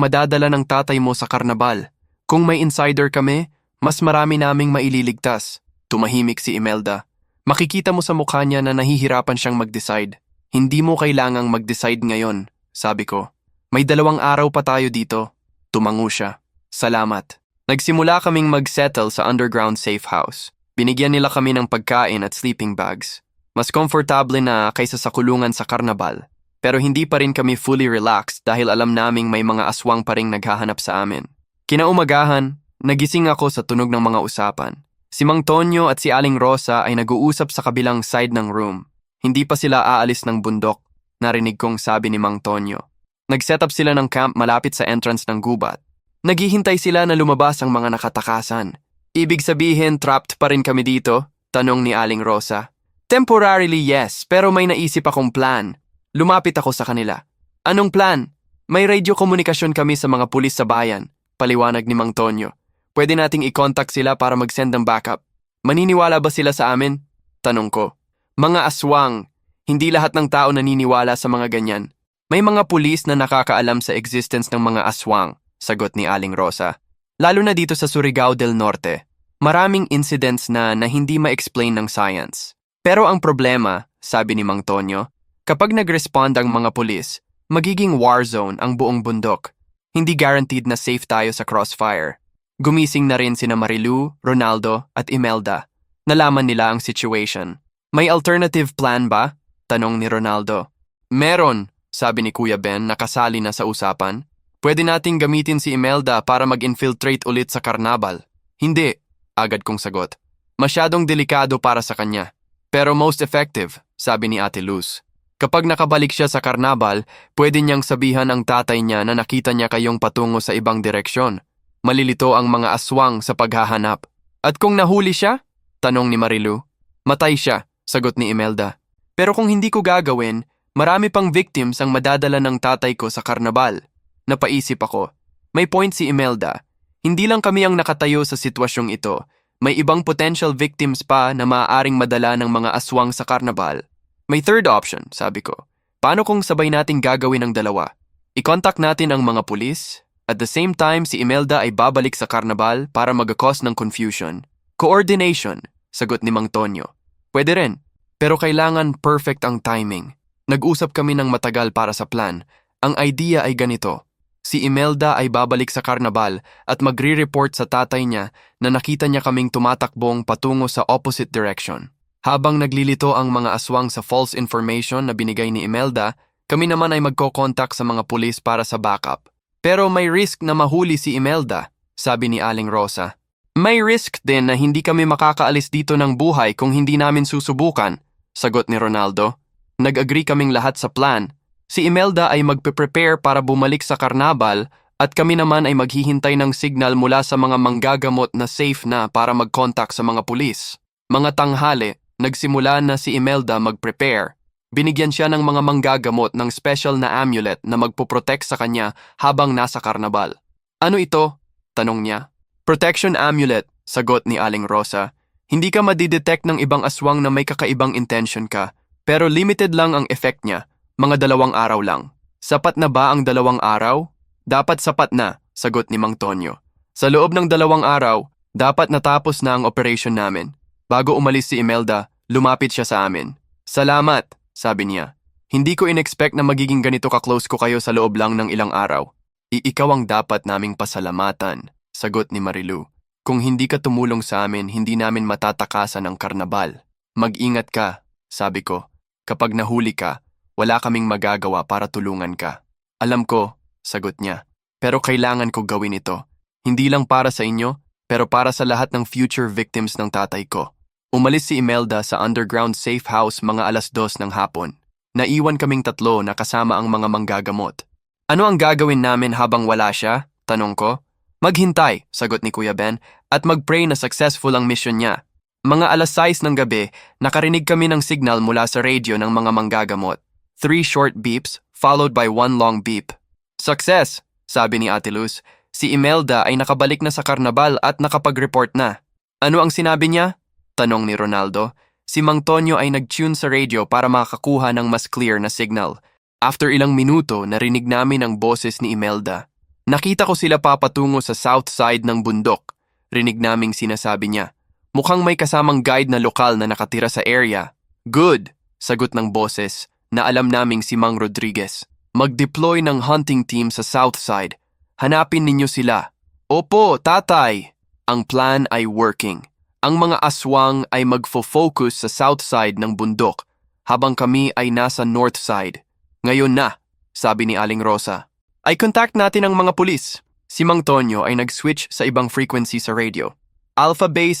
madadala ng tatay mo sa karnabal. Kung may insider kami, mas marami naming maililigtas. Tumahimik si Imelda. Makikita mo sa mukha niya na nahihirapan siyang mag-decide. Hindi mo kailangang mag-decide ngayon, sabi ko. May 2 araw pa tayo dito. Tumango siya. Salamat. Nagsimula kaming mag-settle sa underground safe house. Binigyan nila kami ng pagkain at sleeping bags. Mas komportable na kaysa sa kulungan sa karnabal. Pero hindi pa rin kami fully relaxed dahil alam naming may mga aswang pa ring naghahanap sa amin. Kinaumagahan, nagising ako sa tunog ng mga usapan. Si Mang Tonyo at si Aling Rosa ay nag-uusap sa kabilang side ng room. Hindi pa sila aalis ng bundok, narinig kong sabi ni Mang Tonyo. Nag-set up sila ng camp malapit sa entrance ng gubat. Naghihintay sila na lumabas ang mga nakatakasan. Ibig sabihin, trapped pa rin kami dito? Tanong ni Aling Rosa. Temporarily, yes, pero may naisip akong plan. Lumapit ako sa kanila. Anong plan? May radio komunikasyon kami sa mga pulis sa bayan, paliwanag ni Mang Tonyo. Pwede nating i-contact sila para mag-send ng backup. Maniniwala ba sila sa amin? Tanong ko. Mga aswang. Hindi lahat ng tao naniniwala sa mga ganyan. May mga pulis na nakakaalam sa existence ng mga aswang, sagot ni Aling Rosa. Lalo na dito sa Surigao del Norte. Maraming incidents na hindi ma-explain ng science. Pero ang problema, sabi ni Mang Tonyo, kapag nag-respond ang mga pulis, magiging war zone ang buong bundok. Hindi guaranteed na safe tayo sa crossfire. Gumising na rin sina Marilu, Ronaldo at Imelda. Nalaman nila ang situation. May alternative plan ba? Tanong ni Ronaldo. Meron, sabi ni Kuya Ben na kasali na sa usapan. Pwede nating gamitin si Imelda para mag-infiltrate ulit sa karnabal. Hindi, agad kong sagot. Masyadong delikado para sa kanya. Pero most effective, sabi ni Ate Luz. Kapag nakabalik siya sa karnabal, pwede niyang sabihan ang tatay niya na nakita niya kayong patungo sa ibang direksyon. Malilito ang mga aswang sa paghahanap. At kung nahuli siya? Tanong ni Marilu. Matay siya, sagot ni Imelda. Pero kung hindi ko gagawin, marami pang victims ang madadala ng tatay ko sa karnabal. Napaisip ako. May point si Imelda. Hindi lang kami ang nakatayo sa sitwasyong ito. May ibang potential victims pa na maaaring madala ng mga aswang sa karnabal. May third option, sabi ko. Paano kung sabay nating gagawin ang dalawa? I-contact natin ang mga pulis. At the same time, si Imelda ay babalik sa karnabal para mag-cause ng confusion. Coordination, sagot ni Mang Tonyo. Pwede rin, pero kailangan perfect ang timing. Nag-usap kami ng matagal para sa plan. Ang idea ay ganito. Si Imelda ay babalik sa karnabal at magre-report sa tatay niya na nakita niya kaming tumatakbong patungo sa opposite direction. Habang naglilito ang mga aswang sa false information na binigay ni Imelda, kami naman ay magko-contact sa mga pulis para sa backup. Pero may risk na mahuli si Imelda, sabi ni Aling Rosa. May risk din na hindi kami makakaalis dito ng buhay kung hindi namin susubukan, sagot ni Ronaldo. Nag-agree kaming lahat sa plan. Si Imelda ay magpe-prepare para bumalik sa karnabal at kami naman ay maghihintay ng signal mula sa mga manggagamot na safe na para mag-contact sa mga pulis. Mga tanghali, nagsimula na si Imelda mag-prepare. Binigyan siya ng mga manggagamot ng special na amulet na magpoprotect sa kanya habang nasa karnabal. Ano ito? Tanong niya. Protection amulet, sagot ni Aling Rosa. Hindi ka madidetect ng ibang aswang na may kakaibang intention ka, pero limited lang ang effect niya. Mga 2 araw lang. Sapat na ba ang 2 araw? Dapat sapat na, sagot ni Mang Tonyo. Sa loob ng 2 araw, dapat natapos na ang operation namin. Bago umalis si Imelda, lumapit siya sa amin. Salamat, sabi niya. Hindi ko in-expect na magiging ganito ka-close ko kayo sa loob lang ng ilang araw. Ikaw ang dapat naming pasalamatan, sagot ni Marilu. Kung hindi ka tumulong sa amin, hindi namin matatakasan ang karnabal. Mag-ingat ka, sabi ko. Kapag nahuli ka, wala kaming magagawa para tulungan ka. Alam ko, sagot niya. Pero kailangan ko gawin ito. Hindi lang para sa inyo, pero para sa lahat ng future victims ng tatay ko. Umalis si Imelda sa underground safe house mga 2:00 ng hapon. Naiwan kaming 3 na kasama ang mga manggagamot. Ano ang gagawin namin habang wala siya? Tanong ko. Maghintay, sagot ni Kuya Ben, at mag-pray na successful ang mission niya. Mga 6:00 ng gabi, nakarinig kami ng signal mula sa radio ng mga manggagamot. 3 short beeps, followed by 1 long beep. Success, sabi ni Ate Luz. Si Imelda ay nakabalik na sa karnabal at nakapag-report na. Ano ang sinabi niya? Tanong ni Ronaldo. Si Mang Tonyo ay nag-tune sa radio para makakuha ng mas clear na signal. After ilang minuto, narinig namin ang boses ni Imelda. Nakita ko sila papatungo sa south side ng bundok. Rinig naming sinasabi niya. Mukhang may kasamang guide na lokal na nakatira sa area. Good, sagot ng boses. Na alam naming si Mang Rodriguez. Mag-deploy ng hunting team sa south side. Hanapin ninyo sila. Opo, tatay. Ang plan ay working. Ang mga aswang ay magfo-focus sa south side ng bundok, habang kami ay nasa north side. Ngayon na, sabi ni Aling Rosa. Ay contact natin ang mga pulis. Si Mang Tonyo ay nag-switch sa ibang frequency sa radio. Alpha Base,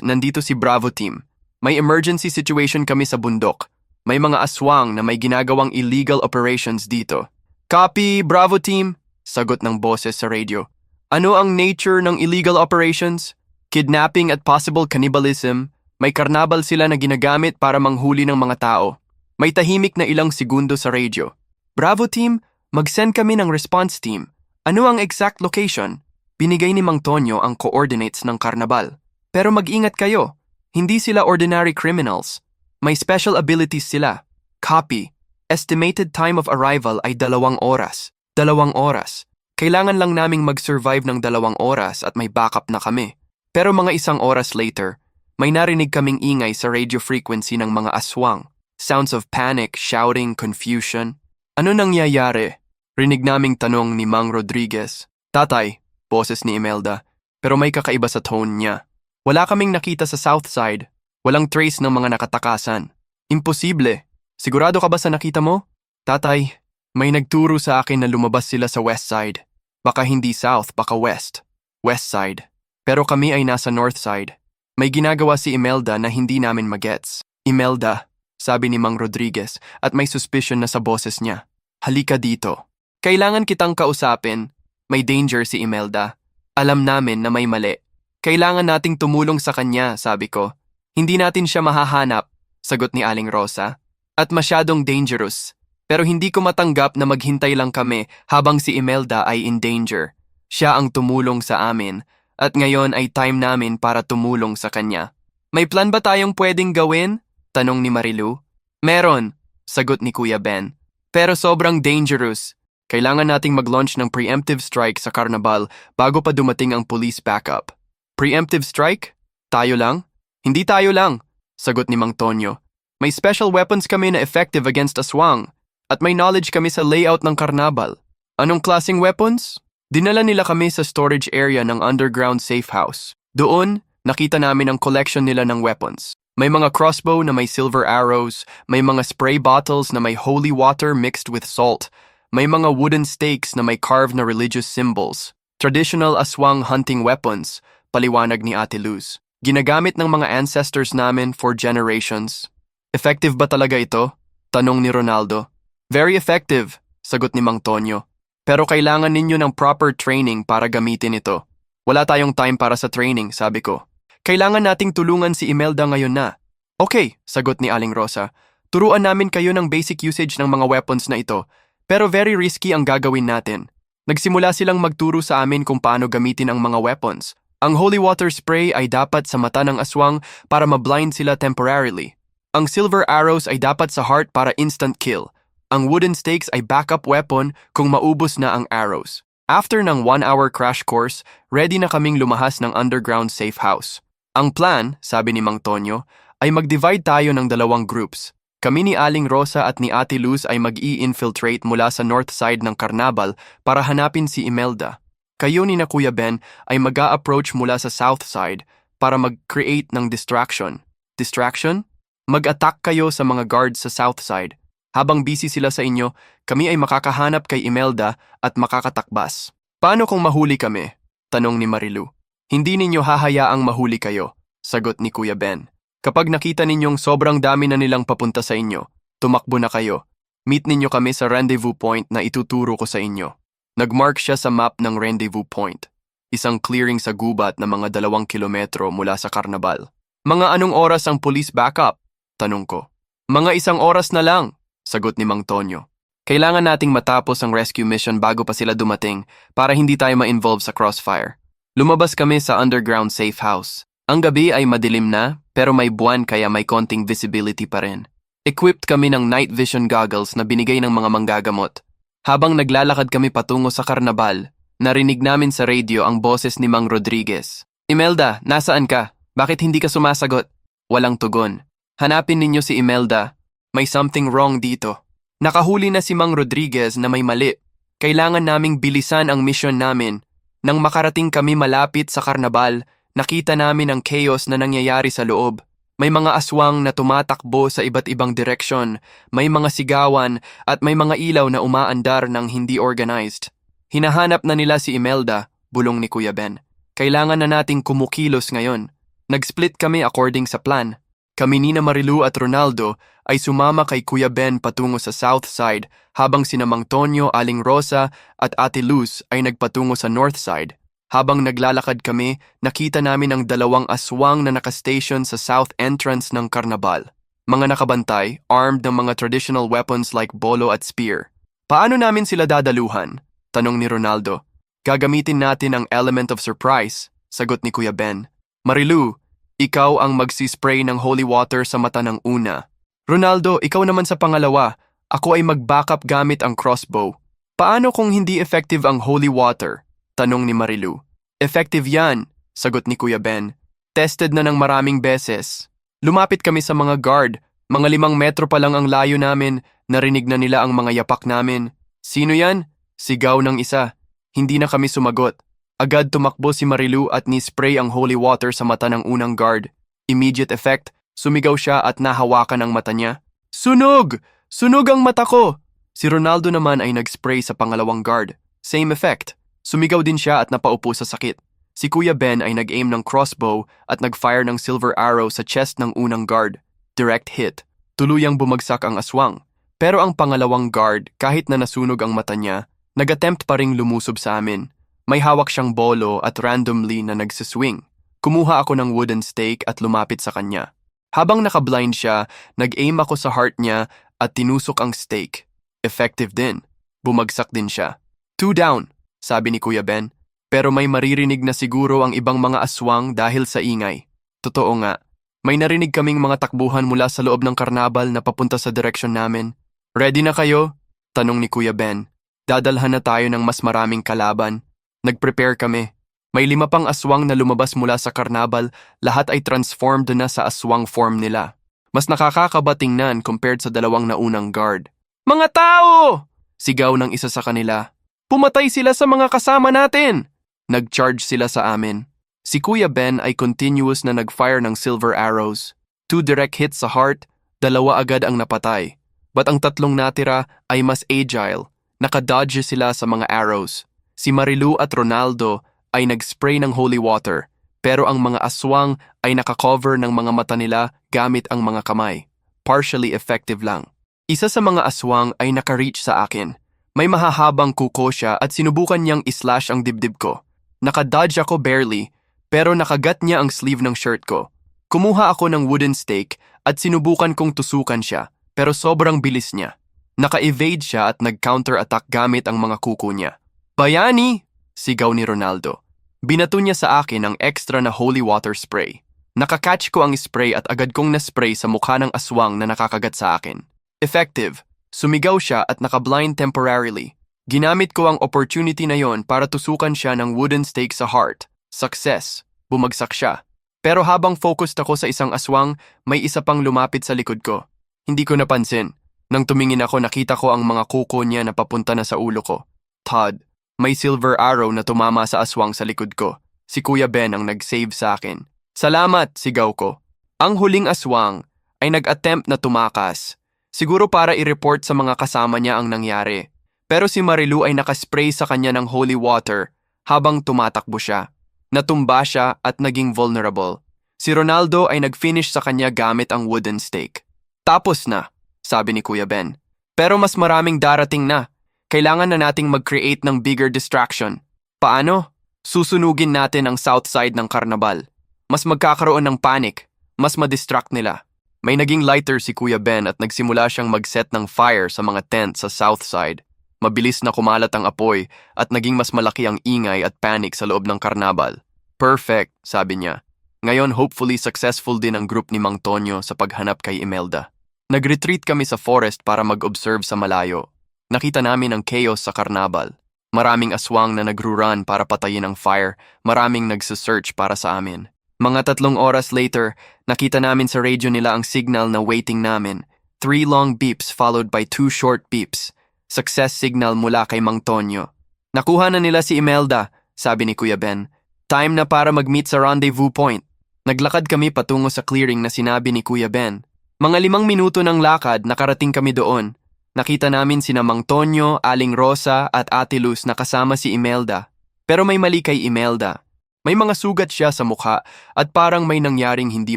nandito si Bravo Team. May emergency situation kami sa bundok. May mga aswang na may ginagawang illegal operations dito. Copy, Bravo Team, sagot ng boses sa radio. Ano ang nature ng illegal operations? Kidnapping at possible cannibalism. May karnabal sila na ginagamit para manghuli ng mga tao. May tahimik na ilang segundo sa radio. Bravo Team, mag-send kami ng response team. Ano ang exact location? Binigay ni Mang Tonyo ang coordinates ng karnabal. Pero mag-ingat kayo. Hindi sila ordinary criminals. May special abilities sila. Copy. Estimated time of arrival ay 2 oras. 2 oras. Kailangan lang naming mag-survive ng 2 oras at may backup na kami. Pero mga 1 oras later, may narinig kaming ingay sa radio frequency ng mga aswang. Sounds of panic, shouting, confusion. Ano nangyayari? Rinig naming tanong ni Mang Rodriguez. Tatay, boses ni Imelda, pero may kakaiba sa tone niya. Wala kaming nakita sa south side. Walang trace ng mga nakatakasan. Imposible. Sigurado ka ba sa nakita mo? Tatay, may nagturo sa akin na lumabas sila sa west side. Baka hindi south, baka west. West side. Pero kami ay nasa north side. May ginagawa si Imelda na hindi namin magets. Imelda, sabi ni Mang Rodriguez at may suspicion na sa boses niya. Halika dito. Kailangan kitang kausapin. May danger si Imelda. Alam namin na may mali. Kailangan nating tumulong sa kanya, sabi ko. Hindi natin siya mahahanap, sagot ni Aling Rosa. At masyadong dangerous. Pero hindi ko matanggap na maghintay lang kami habang si Imelda ay in danger. Siya ang tumulong sa amin at ngayon ay time namin para tumulong sa kanya. May plan ba tayong pwedeng gawin? Tanong ni Marilu. Meron, sagot ni Kuya Ben. Pero sobrang dangerous. Kailangan nating mag-launch ng preemptive strike sa Carnaval bago pa dumating ang police backup. Preemptive strike? Tayo lang? Hindi tayo lang, sagot ni Mang Tonyo. May special weapons kami na effective against aswang. At may knowledge kami sa layout ng karnabal. Anong klaseng weapons? Dinala nila kami sa storage area ng underground safe house. Doon, nakita namin ang collection nila ng weapons. May mga crossbow na may silver arrows, may mga spray bottles na may holy water mixed with salt, may mga wooden stakes na may carved na religious symbols. Traditional aswang hunting weapons, paliwanag ni Ate Luz. Ginagamit ng mga ancestors namin for generations. Effective ba talaga ito? Tanong ni Ronaldo. Very effective, sagot ni Mang Tonyo. Pero kailangan ninyo ng proper training para gamitin ito. Wala tayong time para sa training, sabi ko. Kailangan nating tulungan si Imelda ngayon na. Okay, sagot ni Aling Rosa. Turuan namin kayo ng basic usage ng mga weapons na ito, pero very risky ang gagawin natin. Nagsimula silang magturo sa amin kung paano gamitin ang mga weapons. Ang holy water spray ay dapat sa mata ng aswang para ma-blind sila temporarily. Ang silver arrows ay dapat sa heart para instant kill. Ang wooden stakes ay backup weapon kung maubos na ang arrows. After ng 1-hour crash course, ready na kaming lumahas ng underground safe house. Ang plan, sabi ni Mang Tonyo, ay mag-divide tayo ng 2 groups. Kami ni Aling Rosa at ni Ate Luz ay mag-i-infiltrate mula sa north side ng Carnabal para hanapin si Imelda. Kayo ni na Kuya Ben ay mag-a-approach mula sa south side para mag-create ng distraction. Distraction? Mag-attack kayo sa mga guards sa south side. Habang busy sila sa inyo, kami ay makakahanap kay Imelda at makakatakbas. Paano kung mahuli kami? Tanong ni Marilu. Hindi ninyo hahayaang mahuli kayo, sagot ni Kuya Ben. Kapag nakita ninyong sobrang dami na nilang papunta sa inyo, tumakbo na kayo. Meet ninyo kami sa rendezvous point na ituturo ko sa inyo. Nagmark siya sa map ng rendezvous point. Isang clearing sa gubat na mga 2 kilometro mula sa Carnaval. Mga anong oras ang police backup? Tanong ko. Mga 1 oras na lang, sagot ni Mang Tonyo. Kailangan nating matapos ang rescue mission bago pa sila dumating para hindi tayo ma-involve sa crossfire. Lumabas kami sa underground safe house. Ang gabi ay madilim na, pero may buwan kaya may konting visibility pa rin. Equipped kami ng night vision goggles na binigay ng mga manggagamot. Habang naglalakad kami patungo sa Carnaval, narinig namin sa radio ang boses ni Mang Rodriguez. Imelda, nasaan ka? Bakit hindi ka sumasagot? Walang tugon. Hanapin ninyo si Imelda. May something wrong dito. Nakahuli na si Mang Rodriguez na may mali. Kailangan naming bilisan ang mission namin. Nang makarating kami malapit sa karnabal, nakita namin ang chaos na nangyayari sa loob. May mga aswang na tumatakbo sa iba't ibang direksyon, may mga sigawan at may mga ilaw na umaandar ng hindi organized. Hinahanap na nila si Imelda, bulong ni Kuya Ben. Kailangan na nating kumukilos ngayon. Nag-split kami according sa plan. Kami ni Marilu at Ronaldo ay sumama kay Kuya Ben patungo sa south side habang sina Mang Tonyo, Aling Rosa at Ate Luz ay nagpatungo sa north side. Habang naglalakad kami, nakita namin ang dalawang aswang na nakastation sa south entrance ng karnabal. Mga nakabantay, armed ng mga traditional weapons like bolo at spear. Paano namin sila dadaluhan? Tanong ni Ronaldo. Gagamitin natin ang element of surprise, sagot ni Kuya Ben. Marilu, ikaw ang magsispray ng holy water sa mata ng una. Ronaldo, ikaw naman sa pangalawa. Ako ay mag-backup gamit ang crossbow. Paano kung hindi effective ang holy water? Tanong ni Marilu. Effective yan, sagot ni Kuya Ben. Tested na ng maraming beses. Lumapit kami sa mga guard. Mga 5 metro pa lang ang layo namin. Narinig na nila ang mga yapak namin. Sino yan? Sigaw ng isa. Hindi na kami sumagot. Agad tumakbo si Marilu at ni-spray ang holy water sa mata ng unang guard. Immediate effect, sumigaw siya at nahawakan ang mata niya. Sunog! Sunog ang mata ko! Si Ronaldo naman ay nag-spray sa pangalawang guard. Same effect. Sumigaw din siya at napaupo sa sakit. Si Kuya Ben ay nag-aim ng crossbow at nag-fire ng silver arrow sa chest ng unang guard. Direct hit. Tuluyang bumagsak ang aswang. Pero ang pangalawang guard, kahit na nasunog ang mata niya, nag-attempt pa ring lumusob sa amin. May hawak siyang bolo at randomly na nagsiswing. Kumuha ako ng wooden stake at lumapit sa kanya. Habang nakablind siya, nag-aim ako sa heart niya at tinusok ang stake. Effective din. Bumagsak din siya. 2 down. Sabi ni Kuya Ben, pero may maririnig na siguro ang ibang mga aswang dahil sa ingay. Totoo nga, may narinig kaming mga takbuhan mula sa loob ng karnabal na papunta sa direksyon namin. Ready na kayo? Tanong ni Kuya Ben. Dadalhan na tayo ng mas maraming kalaban. Nag-prepare kami. May 5 pang aswang na lumabas mula sa karnabal, lahat ay transformed na sa aswang form nila. Mas nakakakaba tingnan compared sa 2 naunang guard. Mga tao! Sigaw ng isa sa kanila. Pumatay sila sa mga kasama natin! Nag-charge sila sa amin. Si Kuya Ben ay continuous na nag-fire ng silver arrows. 2 direct hits sa heart, 2 agad ang napatay. But ang 3 natira ay mas agile. Nakadodge sila sa mga arrows. Si Marilu at Ronaldo ay nag-spray ng holy water, pero ang mga aswang ay nakakover ng mga mata nila gamit ang mga kamay. Partially effective lang. Isa sa mga aswang ay naka-reach sa akin. May mahahabang kuko siya at sinubukan niyang islash ang dibdib ko. Nakadodge ako barely, pero nakagat niya ang sleeve ng shirt ko. Kumuha ako ng wooden stake at sinubukan kong tusukan siya, pero sobrang bilis niya. Naka-evade siya at nag-counter-attack gamit ang mga kuko niya. Bayani! Sigaw ni Ronaldo. Binato niya sa akin ang extra na holy water spray. Nakakatch ko ang spray at agad kong na-spray sa mukha ng aswang na nakakagat sa akin. Effective. Sumigaw siya at nakablind temporarily. Ginamit ko ang opportunity na yon para tusukan siya ng wooden stake sa heart. Success. Bumagsak siya. Pero habang focused ako sa isang aswang, may isa pang lumapit sa likod ko. Hindi ko napansin. Nang tumingin ako, nakita ko ang mga kuko niya na papunta na sa ulo ko. Todd, may silver arrow na tumama sa aswang sa likod ko. Si Kuya Ben ang nag-save sa akin. Salamat, sigaw ko. Ang huling aswang ay nag-attempt na tumakas. Siguro para i-report sa mga kasama niya ang nangyari. Pero si Marilu ay nakaspray sa kanya ng holy water habang tumatakbo siya. Natumba siya at naging vulnerable. Si Ronaldo ay nag-finish sa kanya gamit ang wooden stake. Tapos na, sabi ni Kuya Ben. Pero mas maraming darating na. Kailangan na nating mag-create ng bigger distraction. Paano? Susunugin natin ang south side ng karnabal. Mas magkakaroon ng panic. Mas ma-distract nila. May naging lighter si Kuya Ben at nagsimula siyang mag-set ng fire sa mga tent sa south side. Mabilis na kumalat ang apoy at naging mas malaki ang ingay at panic sa loob ng karnabal. Perfect, sabi niya. Ngayon hopefully successful din ang group ni Mang Tonyo sa paghanap kay Imelda. Nag-retreat kami sa forest para mag-observe sa malayo. Nakita namin ang chaos sa karnabal. Maraming aswang na nag-run para patayin ang fire, maraming nagsisearch para sa amin. Mga 3 oras later, nakita namin sa radio nila ang signal na waiting namin. 3 long beeps followed by 2 short beeps. Success signal mula kay Mang Tonyo. Nakuha na nila si Imelda. sabi ni Kuya Ben. Time na para mag-meet sa rendezvous point. Naglakad kami patungo sa clearing na sinabi ni Kuya Ben. Mga 5 minuto ng lakad, nakarating kami doon. Nakita namin sina Mang Tonyo, Aling Rosa at Ate Luz na kasama si Imelda. Pero may mali kay Imelda. May mga sugat siya sa mukha at parang may nangyaring hindi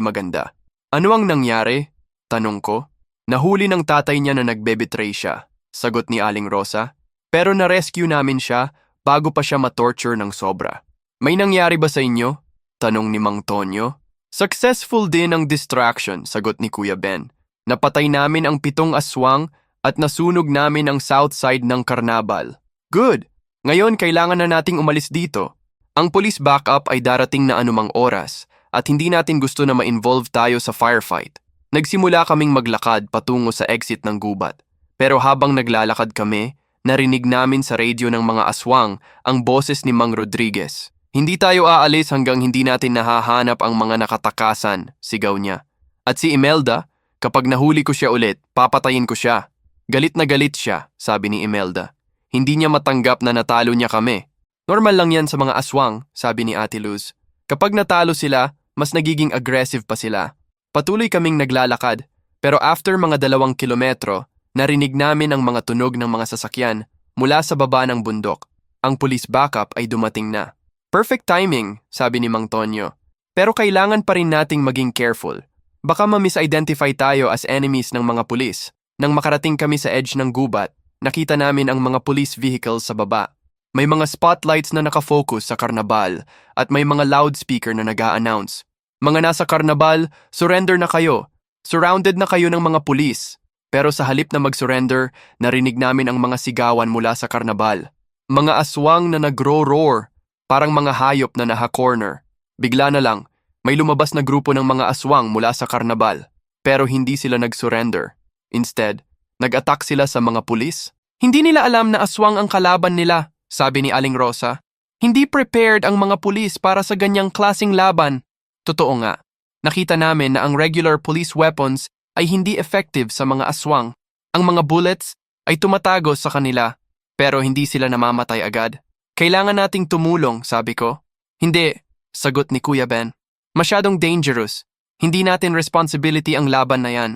maganda. Ano ang nangyari? Tanong ko. Nahuli ng tatay niya na nagbe-betray siya, sagot ni Aling Rosa. Pero na-rescue namin siya bago pa siya ma-torture ng sobra. May nangyari ba sa inyo? Tanong ni Mang Tonyo. Successful din ang distraction, sagot ni Kuya Ben. Napatay namin ang 7 aswang at nasunog namin ang south side ng karnabal. Good! Ngayon kailangan na nating umalis dito. Ang police backup ay darating na anumang oras at hindi natin gusto na ma-involve tayo sa firefight. Nagsimula kaming maglakad patungo sa exit ng gubat. Pero habang naglalakad kami, narinig namin sa radio ng mga aswang ang boses ni Mang Rodriguez. Hindi tayo aalis hanggang hindi natin nahahanap ang mga nakatakasan, sigaw niya. At si Imelda, kapag nahuli ko siya ulit, papatayin ko siya. Galit na galit siya, sabi ni Imelda. Hindi niya matanggap na natalo niya kami. Normal lang yan sa mga aswang, sabi ni Ate Luz. Kapag natalo sila, mas nagiging aggressive pa sila. Patuloy kaming naglalakad, pero after mga 2 kilometro, narinig namin ang mga tunog ng mga sasakyan mula sa baba ng bundok. Ang police backup ay dumating na. Perfect timing, sabi ni Mang Tonyo. Pero kailangan pa rin nating maging careful. Baka ma-misidentify tayo as enemies ng mga pulis. Nang makarating kami sa edge ng gubat, nakita namin ang mga police vehicles sa baba. May mga spotlights na nakafocus sa karnabal at may mga loudspeaker na nag-a-announce. Mga nasa karnabal, surrender na kayo. Surrounded na kayo ng mga pulis. Pero sa halip na mag-surrender, narinig namin ang mga sigawan mula sa karnabal. Mga aswang na nagro-roar, parang mga hayop na naha-corner. Bigla na lang, may lumabas na grupo ng mga aswang mula sa karnabal. Pero hindi sila nag-surrender. Instead, nag-attack sila sa mga pulis. Hindi nila alam na aswang ang kalaban nila, sabi ni Aling Rosa. Hindi prepared ang mga pulis para sa ganyang klaseng laban. Totoo nga, nakita namin na ang regular police weapons ay hindi effective sa mga aswang. Ang mga bullets ay tumatagos sa kanila, pero hindi sila namamatay agad. Kailangan nating tumulong, sabi ko. Hindi, sagot ni Kuya Ben. Masyadong dangerous. Hindi natin responsibility ang laban na yan.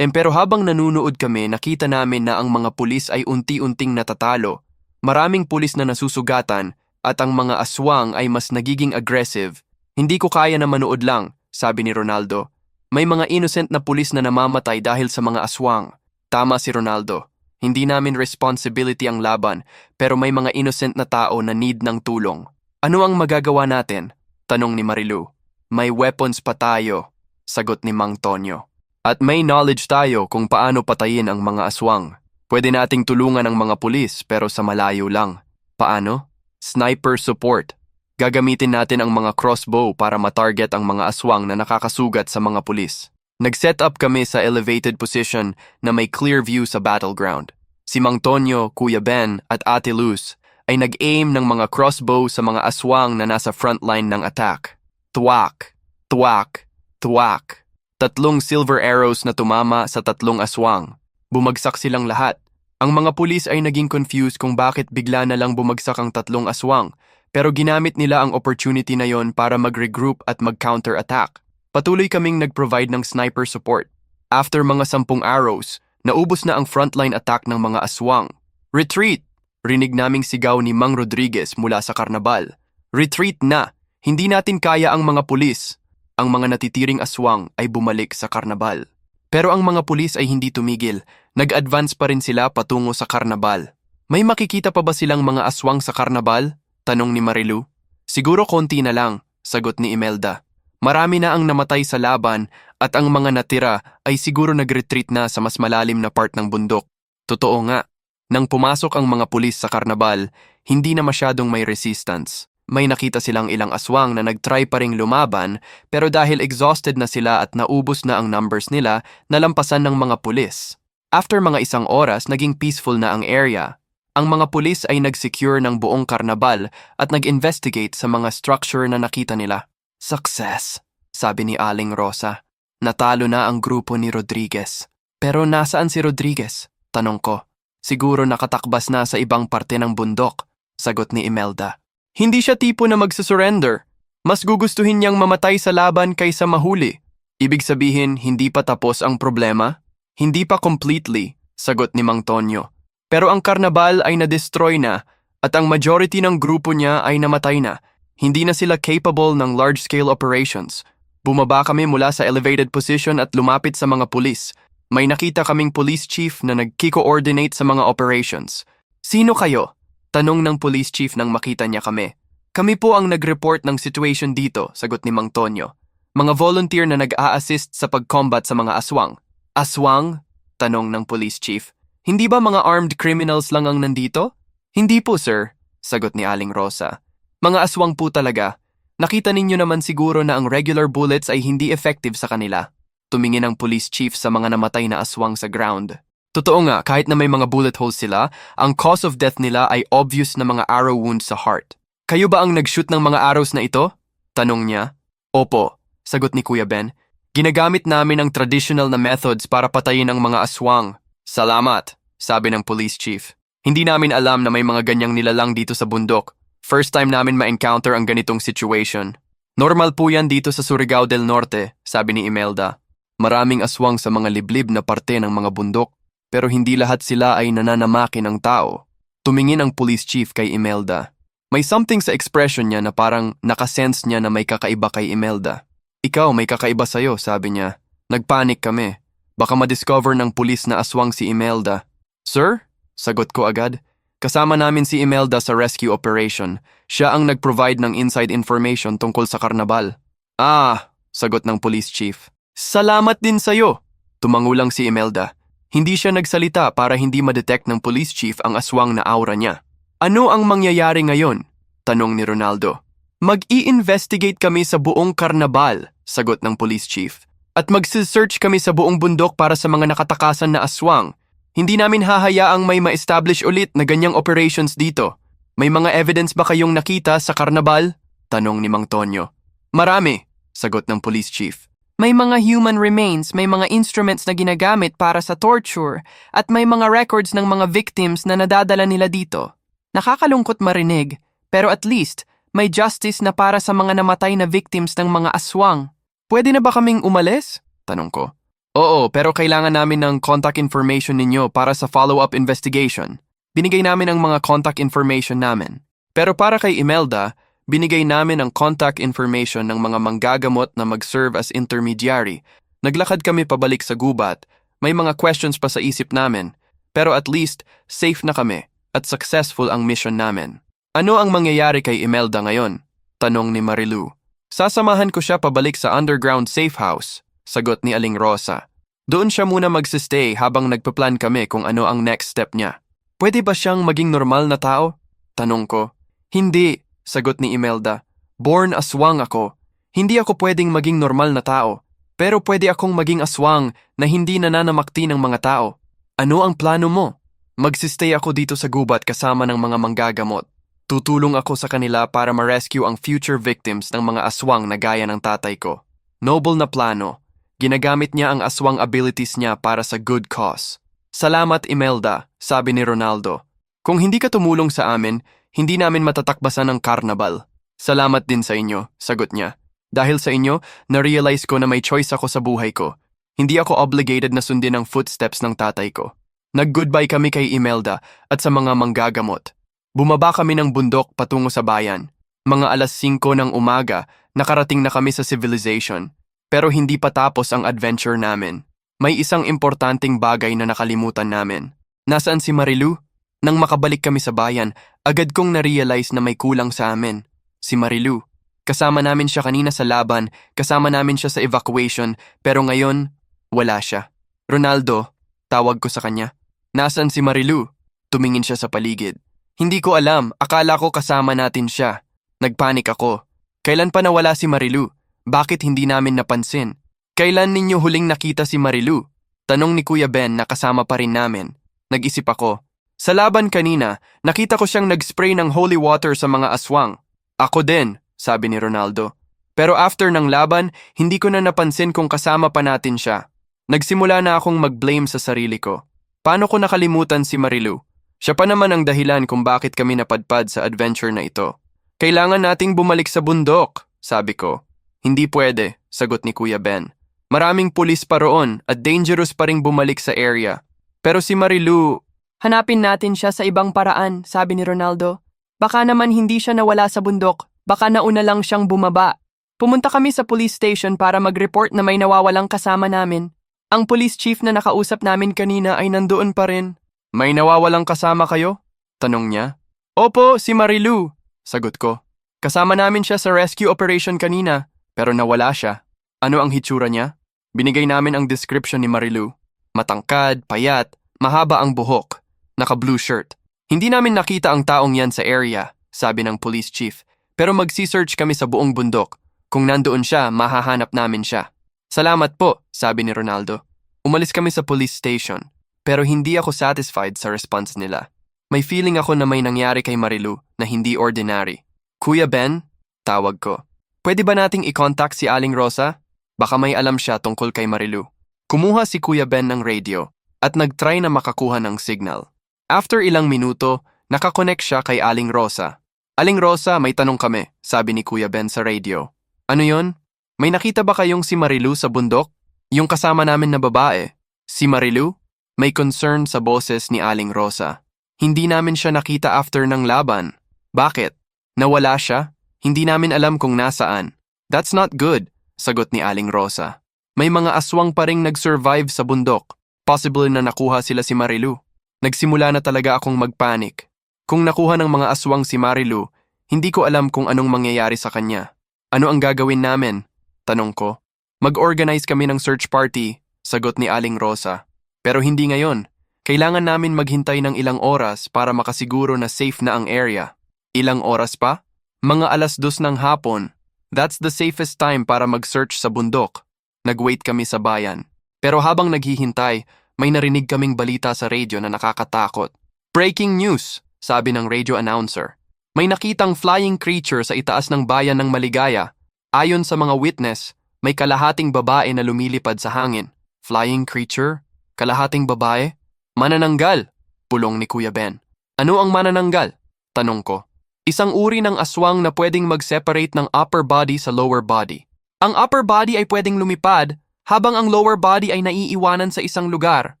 Pero habang nanunood kami, nakita namin na ang mga pulis ay unti-unting natatalo. Maraming pulis na nasusugatan at ang mga aswang ay mas nagiging aggressive. Hindi ko kaya na manood lang, sabi ni Ronaldo. May mga innocent na pulis na namamatay dahil sa mga aswang. Tama si Ronaldo. Hindi namin responsibility ang laban, pero may mga innocent na tao na need ng tulong. Ano ang magagawa natin? Tanong ni Marilu. May weapons pa tayo, sagot ni Mang Tonyo. At may knowledge tayo kung paano patayin ang mga aswang. Pwede nating tulungan ang mga pulis pero sa malayo lang. Paano? Sniper support. Gagamitin natin ang mga crossbow para matarget ang mga aswang na nakakasugat sa mga pulis. Nag-set up kami sa elevated position na may clear view sa battleground. Si Mang Tonyo, Kuya Ben at Ate Luz ay nag-aim ng mga crossbow sa mga aswang na nasa frontline ng attack. Tuwak, tuwak, tuwak. 3 silver arrows na tumama sa 3 aswang. Bumagsak silang lahat. Ang mga pulis ay naging confused kung bakit bigla na lang bumagsak ang 3 aswang. Pero ginamit nila ang opportunity na yon para mag-regroup at mag-counter-attack. Patuloy kaming nag-provide ng sniper support. After mga 10 arrows, naubos na ang frontline attack ng mga aswang. Retreat! Rinig naming sigaw ni Mang Rodriguez mula sa karnabal. Retreat na! Hindi natin kaya ang mga pulis. Ang mga natitiring aswang ay bumalik sa karnabal. Pero ang mga pulis ay hindi tumigil. Nag-advance pa rin sila patungo sa karnabal. May makikita pa ba silang mga aswang sa karnabal? Tanong ni Marilu. Siguro konti na lang, sagot ni Imelda. Marami na ang namatay sa laban at ang mga natira ay siguro nag-retreat na sa mas malalim na part ng bundok. Totoo nga, nang pumasok ang mga pulis sa karnabal, hindi na masyadong may resistance. May nakita silang ilang aswang na nag-try pa ring lumaban pero dahil exhausted na sila at naubos na ang numbers nila, nalampasan ng mga pulis. After mga 1 oras, naging peaceful na ang area. Ang mga pulis ay nag-secure ng buong karnabal at nag-investigate sa mga structure na nakita nila. Success, sabi ni Aling Rosa. Natalo na ang grupo ni Rodriguez. Pero nasaan si Rodriguez? Tanong ko. Siguro nakatakbas na sa ibang parte ng bundok, sagot ni Imelda. Hindi siya tipo na magsusurrender. Mas gugustuhin niyang mamatay sa laban kaysa mahuli. Ibig sabihin, hindi pa tapos ang problema? Hindi pa completely, sagot ni Mang Tonyo. Pero ang karnabal ay na-destroy na at ang majority ng grupo niya ay namatay na. Hindi na sila capable ng large-scale operations. Bumaba kami mula sa elevated position at lumapit sa mga pulis. May nakita kaming police chief na nagki-coordinate sa mga operations. Sino kayo? Tanong ng police chief nang makita niya kami. Kami po ang nag-report ng situation dito, sagot ni Mang Tonyo. Mga volunteer na nag-a-assist sa pag-combat sa mga aswang. Aswang? Tanong ng police chief. Hindi ba mga armed criminals lang ang nandito? Hindi po, sir, sagot ni Aling Rosa. Mga aswang po talaga. Nakita ninyo naman siguro na ang regular bullets ay hindi effective sa kanila. Tumingin ang police chief sa mga namatay na aswang sa ground. Totoo nga, kahit na may mga bullet holes sila, ang cause of death nila ay obvious na mga arrow wounds sa heart. Kayo ba ang nag-shoot ng mga arrows na ito? Tanong niya. Opo, sagot ni Kuya Ben. Ginagamit namin ang traditional na methods para patayin ang mga aswang. Salamat, sabi ng police chief. Hindi namin alam na may mga ganyang nilalang dito sa bundok. First time namin ma-encounter ang ganitong situation. Normal po yan dito sa Surigao del Norte, sabi ni Imelda. Maraming aswang sa mga liblib na parte ng mga bundok, pero hindi lahat sila ay nananamaki ng tao. Tumingin ang police chief kay Imelda. May something sa expression niya na parang nakasense niya na may kakaiba kay Imelda. Ikaw, may kakaiba sa'yo, sabi niya. Nagpanik kami. Baka ma-discover ng pulis na aswang si Imelda. Sir? Sagot ko agad. Kasama namin si Imelda sa rescue operation. Siya ang nag-provide ng inside information tungkol sa karnabal. Ah, sagot ng police chief. Salamat din sa'yo. Tumangulang si Imelda. Hindi siya nagsalita para hindi ma-detect ng police chief ang aswang na aura niya. Ano ang mangyayari ngayon? Tanong ni Ronaldo. Mag-i-investigate kami sa buong karnabal, sagot ng police chief. At mag-search kami sa buong bundok para sa mga nakatakasan na aswang. Hindi namin hahayaang may ma-establish ulit na ganyang operations dito. May mga evidence ba kayong nakita sa karnabal? Tanong ni Mang Tonyo. Marami, sagot ng police chief. May mga human remains, may mga instruments na ginagamit para sa torture, at may mga records ng mga victims na nadadala nila dito. Nakakalungkot marinig, pero at least may justice na para sa mga namatay na victims ng mga aswang. Pwede na ba kaming umalis? Tanong ko. Oo, pero kailangan namin ng contact information ninyo para sa follow-up investigation. Binigay namin ang mga contact information namin. Pero para kay Imelda, binigay namin ang contact information ng mga manggagamot na mag-serve as intermediary. Naglakad kami pabalik sa gubat. May mga questions pa sa isip namin. Pero at least, safe na kami at successful ang mission namin. Ano ang mangyayari kay Imelda ngayon? Tanong ni Marilu. Sasamahan ko siya pabalik sa underground safe house, sagot ni Aling Rosa. Doon siya muna magsistay habang nagpaplan kami kung ano ang next step niya. Pwede ba siyang maging normal na tao? Tanong ko. Hindi, sagot ni Imelda. Born aswang ako. Hindi ako pwedeng maging normal na tao. Pero pwede akong maging aswang na hindi nananamakti ng mga tao. Ano ang plano mo? Magsistay ako dito sa gubat kasama ng mga manggagamot. Tutulong ako sa kanila para ma-rescue ang future victims ng mga aswang na gaya ng tatay ko. Noble na plano. Ginagamit niya ang aswang abilities niya para sa good cause. Salamat Imelda, sabi ni Ronaldo. Kung hindi ka tumulong sa amin, hindi namin matatakbasan ang karnabal. Salamat din sa inyo, sagot niya. Dahil sa inyo, na-realize ko na may choice ako sa buhay ko. Hindi ako obligated na sundin ang footsteps ng tatay ko. Nag-goodbye kami kay Imelda at sa mga manggagamot. Bumaba kami ng bundok patungo sa bayan. Mga 5:00 ng umaga, nakarating na kami sa civilization. Pero hindi pa tapos ang adventure namin. May isang importanteng bagay na nakalimutan namin. Nasaan si Marilu? Nang makabalik kami sa bayan, agad kong na-realize na may kulang sa amin. Si Marilu. Kasama namin siya kanina sa laban, kasama namin siya sa evacuation, pero ngayon, wala siya. Ronaldo, tawag ko sa kanya. Nasaan si Marilu? Tumingin siya sa paligid. Hindi ko alam, akala ko kasama natin siya. Nagpanik ako. Kailan pa nawala si Marilu? Bakit hindi namin napansin? Kailan ninyo huling nakita si Marilu? Tanong ni Kuya Ben na kasama pa rin namin. Nag-isip ako. Sa laban kanina, nakita ko siyang nag-spray ng holy water sa mga aswang. Ako din, sabi ni Ronaldo. Pero after ng laban, hindi ko na napansin kung kasama pa natin siya. Nagsimula na akong mag-blame sa sarili ko. Paano ko nakalimutan si Marilu? Siya pa naman ang dahilan kung bakit kami napadpad sa adventure na ito. Kailangan nating bumalik sa bundok, sabi ko. Hindi pwede, sagot ni Kuya Ben. Maraming pulis pa roon at dangerous pa ring bumalik sa area. Pero si Marilu, Hanapin natin siya sa ibang paraan, sabi ni Ronaldo. Baka naman hindi siya nawala sa bundok, baka nauna lang siyang bumaba. Pumunta kami sa police station para mag-report na may nawawalang kasama namin. Ang police chief na nakausap namin kanina ay nandoon pa rin. may nawawalang kasama kayo? Tanong niya. Opo, si Marilu, sagot ko. Kasama namin siya sa rescue operation kanina, pero nawala siya. Ano ang hitsura niya? Binigay namin ang description ni Marilu. Matangkad, payat, mahaba ang buhok, naka-blue shirt. Hindi namin nakita ang taong yan sa area, sabi ng police chief. Pero magsi-search kami sa buong bundok. Kung nandoon siya, mahahanap namin siya. Salamat po, sabi ni Ronaldo. Umalis kami sa police station, pero hindi ako satisfied sa response nila. May feeling ako na may nangyari kay Marilu na hindi ordinary. Kuya Ben, tawag ko. Pwede ba nating i-contact si Aling Rosa? Baka may alam siya tungkol kay Marilu. Kumuha si Kuya Ben ng radio at nag-try na makakuha ng signal. After ilang minuto, nakakonect siya kay Aling Rosa. Aling Rosa, may tanong kami, sabi ni Kuya Ben sa radio. Ano yon? May nakita ba kayong si Marilu sa bundok? Yung kasama namin na babae. Si Marilu? May concern sa boses ni Aling Rosa. Hindi namin siya nakita after ng laban. Bakit? Nawala siya? Hindi namin alam kung nasaan. That's not good, sagot ni Aling Rosa. May mga aswang pa ring nag-survive sa bundok. Possible na nakuha sila si Marilu. Nagsimula na talaga akong magpanik. Kung nakuha ng mga aswang si Marilu, hindi ko alam kung anong mangyayari sa kanya. Ano ang gagawin namin? Tanong ko. Mag-organize kami ng search party, sagot ni Aling Rosa. Pero hindi ngayon. Kailangan namin maghintay ng ilang oras para makasiguro na safe na ang area. Ilang oras pa? Mga 2:00 ng hapon. That's the safest time para mag-search sa bundok. Nag-wait kami sa bayan. Pero habang naghihintay, may narinig kaming balita sa radio na nakakatakot. Breaking news, sabi ng radio announcer. May nakitang flying creature sa itaas ng bayan ng Maligaya. Ayon sa mga witness, may kalahating babae na lumilipad sa hangin. Flying creature? Kalahating babae? Manananggal, pulong ni Kuya Ben. Ano ang manananggal? Tanong ko. Isang uri ng aswang na pwedeng mag-separate ng upper body sa lower body. Ang upper body ay pwedeng lumipad, habang ang lower body ay naiiwanan sa isang lugar.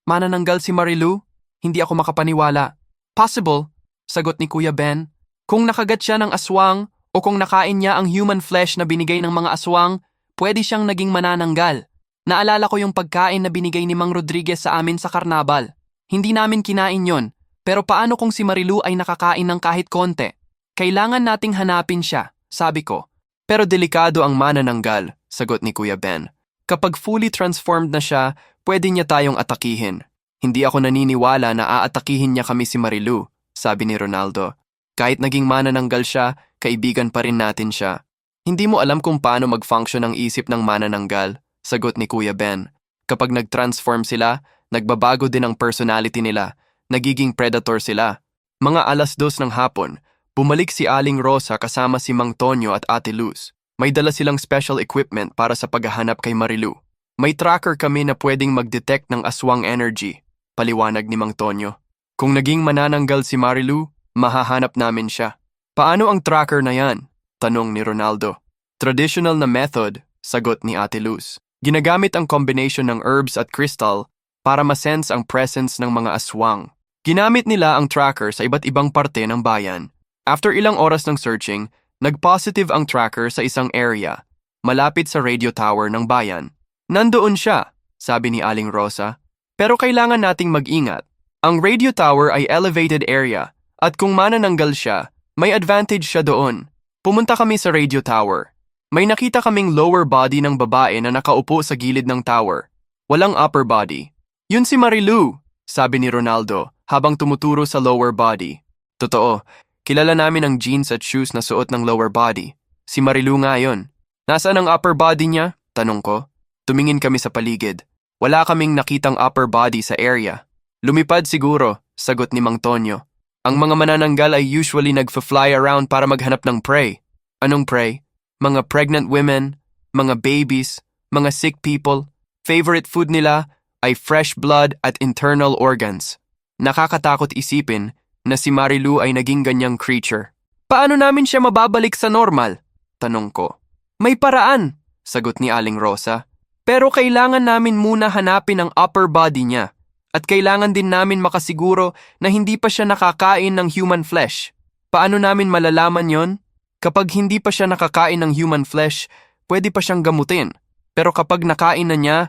Manananggal si Marilu? Hindi ako makapaniwala. Possible, sagot ni Kuya Ben. Kung nakagat siya ng aswang o kung nakain niya ang human flesh na binigay ng mga aswang, pwede siyang naging manananggal. Naalala ko yung pagkain na binigay ni Mang Rodriguez sa amin sa karnabal. Hindi namin kinain yon, pero paano kung si Marilu ay nakakain ng kahit konti? Kailangan nating hanapin siya, sabi ko. Pero delikado ang manananggal, sagot ni Kuya Ben. Kapag fully transformed na siya, pwede niya tayong atakihin. Hindi ako naniniwala na aatakihin niya kami si Marilu, sabi ni Ronaldo. Kahit naging manananggal siya, kaibigan pa rin natin siya. Hindi mo alam kung paano mag-function ang isip ng manananggal, sagot ni Kuya Ben. Kapag nag-transform sila, nagbabago din ang personality nila, nagiging predator sila. Mga 2:00 ng hapon, bumalik si Aling Rosa kasama si Mang Tonyo at Ate Luz. May dala silang special equipment para sa paghahanap kay Marilu. May tracker kami na pwedeng mag-detect ng aswang energy, paliwanag ni Mang Tonyo. Kung naging manananggal si Marilu, mahahanap namin siya. Paano ang tracker na yan? Tanong ni Ronaldo. Traditional na method, sagot ni Ate Luz. Ginagamit ang combination ng herbs at crystal para ma-sense ang presence ng mga aswang. Ginamit nila ang tracker sa iba't ibang parte ng bayan. After ilang oras ng searching, nag-positive ang tracker sa isang area, malapit sa radio tower ng bayan. Nandoon siya, sabi ni Aling Rosa. Pero kailangan nating mag-ingat. Ang radio tower ay elevated area, at kung manananggal siya, may advantage siya doon. Pumunta kami sa radio tower. May nakita kaming lower body ng babae na nakaupo sa gilid ng tower. Walang upper body. Yun si Marilu, sabi ni Ronaldo habang tumuturo sa lower body. Totoo. Kilala namin ang jeans at shoes na suot ng lower body. Si Marilu nga yun. Nasaan ang upper body niya? Tanong ko. Tumingin kami sa paligid. Wala kaming nakitang upper body sa area. Lumipad siguro, sagot ni Mang Tonyo. Ang mga manananggal ay usually nagfa-fly around para maghanap ng prey. Anong prey? Mga pregnant women, mga babies, mga sick people. Favorite food nila ay fresh blood at internal organs. Nakakatakot isipin na si Marilu ay naging ganyang creature. Paano namin siya mababalik sa normal? Tanong ko. May paraan, sagot ni Aling Rosa. Pero kailangan namin muna hanapin ang upper body niya. At kailangan din namin makasiguro na hindi pa siya nakakain ng human flesh. Paano namin malalaman yon? Kapag hindi pa siya nakakain ng human flesh, pwede pa siyang gamutin. Pero kapag nakain na niya,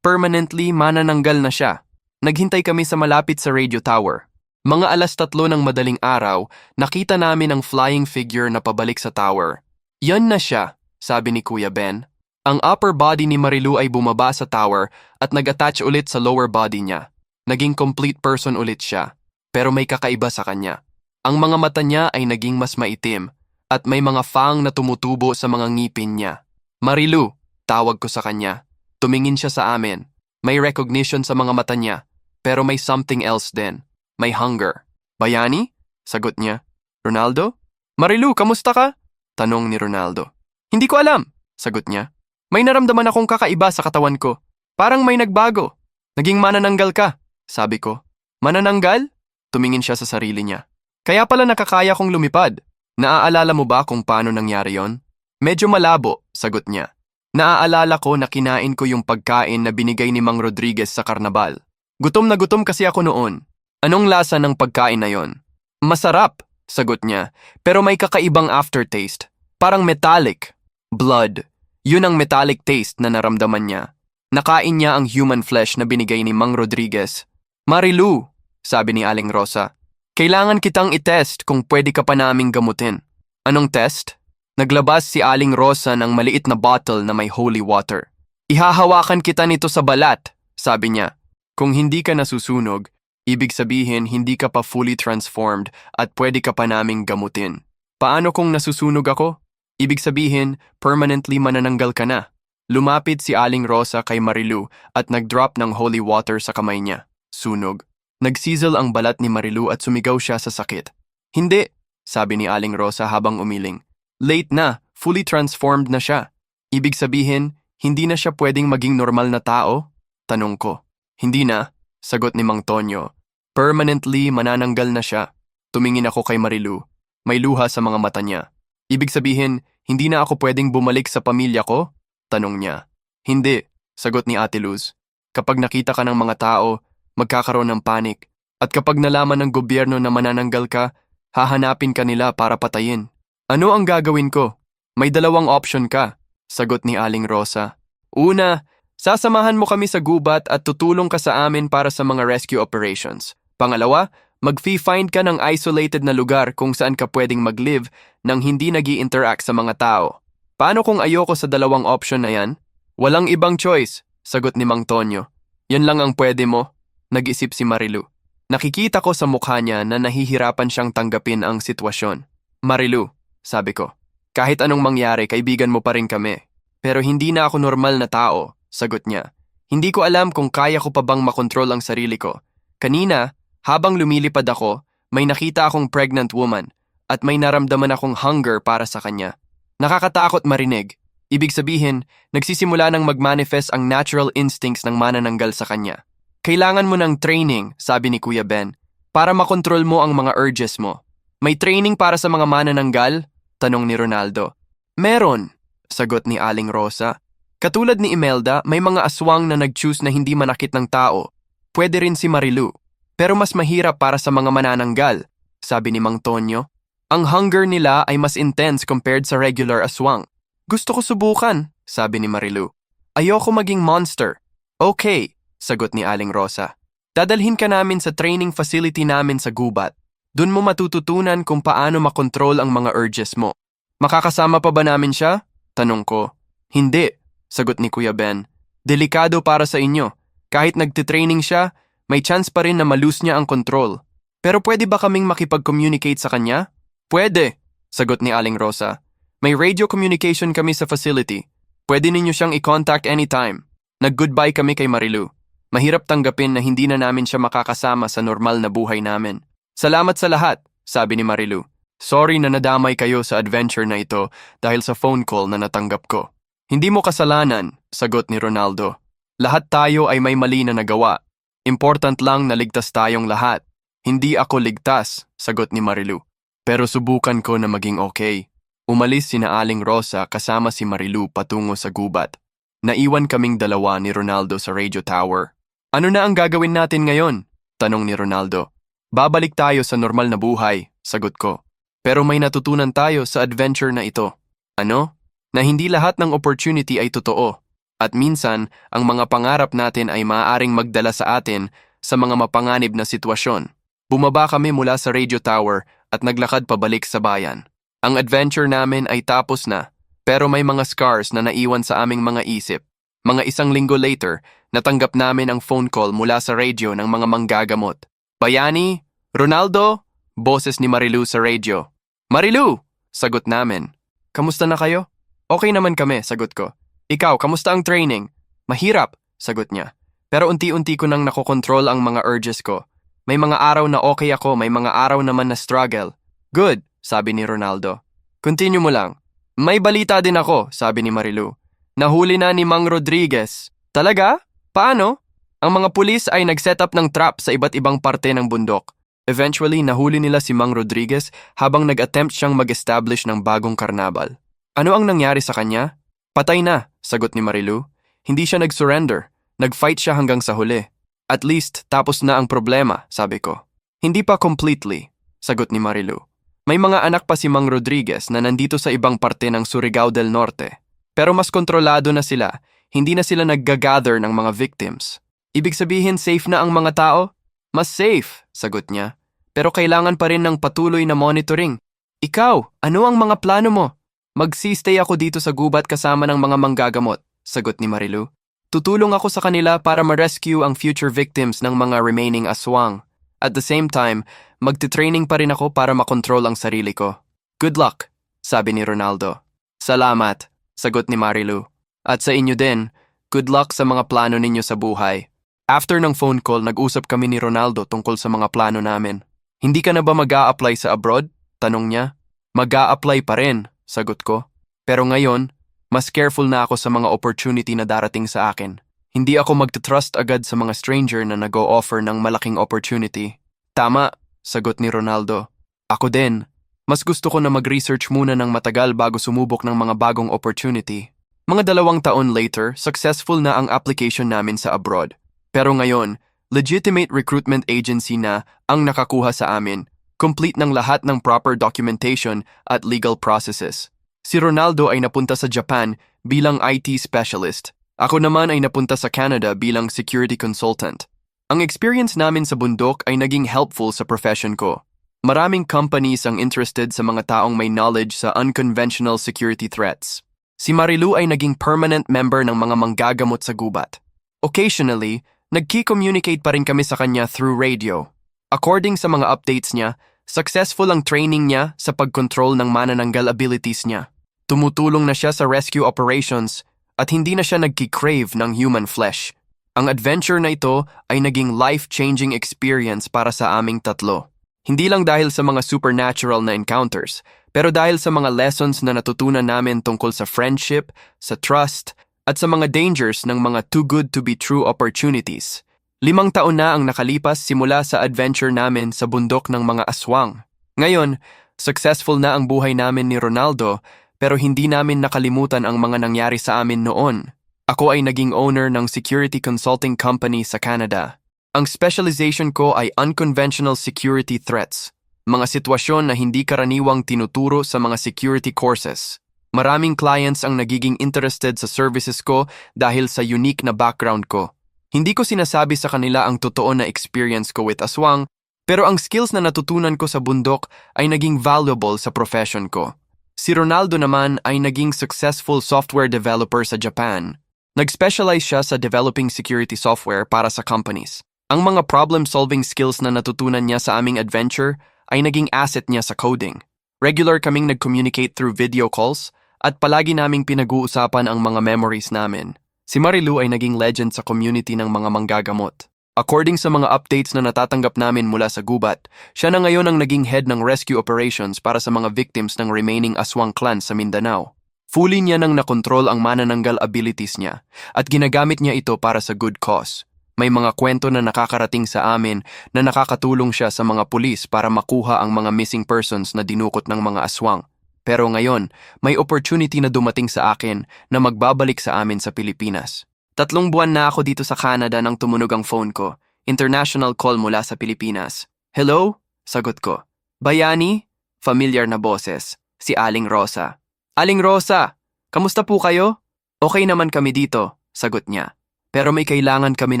permanently manananggal na siya. Naghintay kami sa malapit sa radio tower. Mga 3:00 ng madaling araw, nakita namin ang flying figure na pabalik sa tower. Yan na siya, sabi ni Kuya Ben. Ang upper body ni Marilu ay bumaba sa tower at nag-attach ulit sa lower body niya. Naging complete person ulit siya, pero may kakaiba sa kanya. Ang mga mata niya ay naging mas maitim at may mga fang na tumutubo sa mga ngipin niya. Marilu, tawag ko sa kanya. Tumingin siya sa amin. May recognition sa mga mata niya, pero may something else din. May hunger. Bayani? Sagot niya. Ronaldo? Marilu, kamusta ka? Tanong ni Ronaldo. Hindi ko alam, sagot niya. May naramdaman akong kakaiba sa katawan ko. Parang may nagbago. Naging manananggal ka, sabi ko. Manananggal? Tumingin siya sa sarili niya. Kaya pala nakakaya kong lumipad. Naaalala mo ba kung paano nangyari yon? Medyo malabo, sagot niya. Naaalala ko na kinain ko yung pagkain na binigay ni Mang Rodriguez sa karnabal. Gutom na gutom kasi ako noon. Anong lasa ng pagkain na yon? Masarap, sagot niya. Pero may kakaibang aftertaste. Parang metallic. Blood. Yun ang metallic taste na naramdaman niya. Nakain niya ang human flesh na binigay ni Mang Rodriguez. Marilu, sabi ni Aling Rosa, kailangan kitang itest kung pwede ka pa naming gamutin. Anong test? Naglabas si Aling Rosa ng maliit na bottle na may holy water. Ihahawakan kita nito sa balat, sabi niya. Kung hindi ka nasusunog, ibig sabihin hindi ka pa fully transformed at pwede ka pa naming gamutin. Paano kung nasusunog ako? Ibig sabihin, permanently manananggal ka na. Lumapit si Aling Rosa kay Marilu at nag-drop ng holy water sa kamay niya. Sunog. Nagsizzle ang balat ni Marilu at sumigaw siya sa sakit. Hindi, sabi ni Aling Rosa habang umiling. Late na, fully transformed na siya. Ibig sabihin, hindi na siya pwedeng maging normal na tao? Tanong ko. Hindi na, sagot ni Mang Tonyo. Permanently manananggal na siya. Tumingin ako kay Marilu. May luha sa mga mata niya. Ibig sabihin, hindi na ako pwedeng bumalik sa pamilya ko? Tanong niya. Hindi, sagot ni Ate Luz. Kapag nakita ka ng mga tao, magkakaroon ng panic. At kapag nalaman ng gobyerno na manananggal ka, hahanapin ka nila para patayin. Ano ang gagawin ko? May 2 option ka, sagot ni Aling Rosa. Una, sasamahan mo kami sa gubat at tutulong ka sa amin para sa mga rescue operations. Pangalawa, mag-find ka ng isolated na lugar kung saan ka pwedeng mag-live nang hindi nag-i-interact sa mga tao. Paano kung ayoko sa 2 option na yan? Walang ibang choice, sagot ni Mang Tonyo. Yan lang ang pwede mo, nag-isip si Marilu. Nakikita ko sa mukha niya na nahihirapan siyang tanggapin ang sitwasyon. Marilu, sabi ko, kahit anong mangyari, kaibigan mo pa rin kami. Pero hindi na ako normal na tao, sagot niya. Hindi ko alam kung kaya ko pa bang makontrol ang sarili ko. Kanina, habang lumilipad ako, may nakita akong pregnant woman at may naramdaman akong hunger para sa kanya. Nakakatakot marinig. Ibig sabihin, nagsisimula ng mag-manifest ang natural instincts ng manananggal sa kanya. Kailangan mo ng training, sabi ni Kuya Ben, para makontrol mo ang mga urges mo. May training para sa mga manananggal? Tanong ni Ronaldo. Meron, sagot ni Aling Rosa. Katulad ni Imelda, may mga aswang na nag-choose na hindi manakit ng tao. Pwede rin si Marilu. Pero mas mahirap para sa mga manananggal, sabi ni Mang Tonyo. Ang hunger nila ay mas intense compared sa regular aswang. Gusto ko subukan, sabi ni Marilu. Ayoko maging monster. Okay, sagot ni Aling Rosa. Dadalhin ka namin sa training facility namin sa gubat. Doon mo matututunan kung paano makontrol ang mga urges mo. Makakasama pa ba namin siya? Tanong ko. Hindi, sagot ni Kuya Ben. Delikado para sa inyo. Kahit nagtitraining siya, may chance pa rin na malose niya ang control. Pero pwede ba kaming makipag-communicate sa kanya? Pwede, sagot ni Aling Rosa. May radio communication kami sa facility. Pwede ninyo siyang i-contact anytime. Nag-goodbye kami kay Marilu. Mahirap tanggapin na hindi na namin siya makakasama sa normal na buhay namin. Salamat sa lahat, sabi ni Marilu. Sorry na nadamay kayo sa adventure na ito dahil sa phone call na natanggap ko. Hindi mo kasalanan, sagot ni Ronaldo. Lahat tayo ay may mali na nagawa. Important lang na ligtas tayong lahat. Hindi ako ligtas, sagot ni Marilu. Pero subukan ko na maging okay. Umalis sina Aling Rosa kasama si Marilu patungo sa gubat. Naiwan kaming dalawa ni Ronaldo sa radio tower. Ano na ang gagawin natin ngayon? Tanong ni Ronaldo. Babalik tayo sa normal na buhay, sagot ko. Pero may natutunan tayo sa adventure na ito. Ano? Na hindi lahat ng opportunity ay totoo. At minsan, ang mga pangarap natin ay maaaring magdala sa atin sa mga mapanganib na sitwasyon. Bumaba kami mula sa radio tower at naglakad pabalik sa bayan. Ang adventure namin ay tapos na, pero may mga scars na naiwan sa aming mga isip. Mga 1 linggo later, natanggap namin ang phone call mula sa radio ng mga manggagamot. Bayani? Ronaldo? Boses ni Marilu sa radio. Marilu! Sagot namin. Kamusta na kayo? Okay naman kami, sagot ko. Ikaw, kamusta ang training? Mahirap, sagot niya. Pero unti-unti ko nang nakokontrol ang mga urges ko. May mga araw na okay ako, may mga araw naman na struggle. Good, sabi ni Ronaldo. Continue mo lang. May balita din ako, sabi ni Marilu. Nahuli na ni Mang Rodriguez. Talaga? Paano? Ang mga pulis ay nag-set up ng trap sa iba't ibang parte ng bundok. Eventually, nahuli nila si Mang Rodriguez habang nag-attempt siyang mag-establish ng bagong karnabal. Ano ang nangyari sa kanya? Patay na, sagot ni Marilu. Hindi siya nag-surrender. Nag-fight siya hanggang sa huli. At least, tapos na ang problema, sabi ko. Hindi pa completely, sagot ni Marilu. May mga anak pa si Mang Rodriguez na nandito sa ibang parte ng Surigao del Norte. Pero mas kontrolado na sila, hindi na sila nag-gather ng mga victims. Ibig sabihin safe na ang mga tao? Mas safe, sagot niya. Pero kailangan pa rin ng patuloy na monitoring. Ikaw, ano ang mga plano mo? Mag-stay ako dito sa gubat kasama ng mga manggagamot, sagot ni Marilu. Tutulong ako sa kanila para ma-rescue ang future victims ng mga remaining aswang. At the same time, magte-training pa rin ako para makontrol ang sarili ko. Good luck, sabi ni Ronaldo. Salamat, sagot ni Marilu. At sa inyo din, good luck sa mga plano ninyo sa buhay. After ng phone call, nag-usap kami ni Ronaldo tungkol sa mga plano namin. Hindi ka na ba mag-a-apply sa abroad? Tanong niya. Mag-a-apply pa rin, sagot ko. Pero ngayon, mas careful na ako sa mga opportunity na darating sa akin. Hindi ako magte-trust agad sa mga stranger na nag-o-offer ng malaking opportunity. Tama, sagot ni Ronaldo. Ako din. Mas gusto ko na mag-research muna ng matagal bago sumubok ng mga bagong opportunity. Mga 2 taon later, successful na ang application namin sa abroad. Pero ngayon, legitimate recruitment agency na ang nakakuha sa amin. Complete ng lahat ng proper documentation at legal processes. Si Ronaldo ay napunta sa Japan bilang IT specialist. Ako naman ay napunta sa Canada bilang security consultant. Ang experience namin sa bundok ay naging helpful sa profession ko. Maraming companies ang interested sa mga taong may knowledge sa unconventional security threats. Si Marilu ay naging permanent member ng mga manggagamot sa gubat. Occasionally, nagki-communicate pa rin kami sa kanya through radio. According sa mga updates niya, successful ang training niya sa pagkontrol ng manananggal abilities niya. Tumutulong na siya sa rescue operations at hindi na siya nagki-crave ng human flesh. Ang adventure na ito ay naging life-changing experience para sa aming tatlo. Hindi lang dahil sa mga supernatural na encounters, pero dahil sa mga lessons na natutunan namin tungkol sa friendship, sa trust, at sa mga dangers ng mga too good to be true opportunities. 5 taon na ang nakalipas simula sa adventure namin sa bundok ng mga aswang. Ngayon, successful na ang buhay namin ni Ronaldo, pero hindi namin nakalimutan ang mga nangyari sa amin noon. Ako ay naging owner ng security consulting company sa Canada. Ang specialization ko ay unconventional security threats, mga sitwasyon na hindi karaniwang tinuturo sa mga security courses. Maraming clients ang nagiging interested sa services ko dahil sa unique na background ko. Hindi ko sinasabi sa kanila ang totoo na experience ko with aswang, pero ang skills na natutunan ko sa bundok ay naging valuable sa profession ko. Si Ronaldo naman ay naging successful software developer sa Japan. Nag-specialize siya sa developing security software para sa companies. Ang mga problem-solving skills na natutunan niya sa aming adventure ay naging asset niya sa coding. Regular kaming nag-communicate through video calls at palagi naming pinag-uusapan ang mga memories namin. Si Marilu ay naging legend sa community ng mga manggagamot. According sa mga updates na natatanggap namin mula sa gubat, siya na ngayon ang naging head ng rescue operations para sa mga victims ng remaining aswang clan sa Mindanao. Fully niya nang nakontrol ang manananggal abilities niya at ginagamit niya ito para sa good cause. May mga kwento na nakakarating sa amin na nakakatulong siya sa mga pulis para makuha ang mga missing persons na dinukot ng mga aswang. Pero ngayon, may opportunity na dumating sa akin na magbabalik sa amin sa Pilipinas. 3 buwan na ako dito sa Canada nang tumunog ang phone ko. International call mula sa Pilipinas. Hello? Sagot ko. Bayani? Familiar na boses. Si Aling Rosa. Aling Rosa! Kamusta po kayo? Okay naman kami dito, sagot niya. Pero may kailangan kami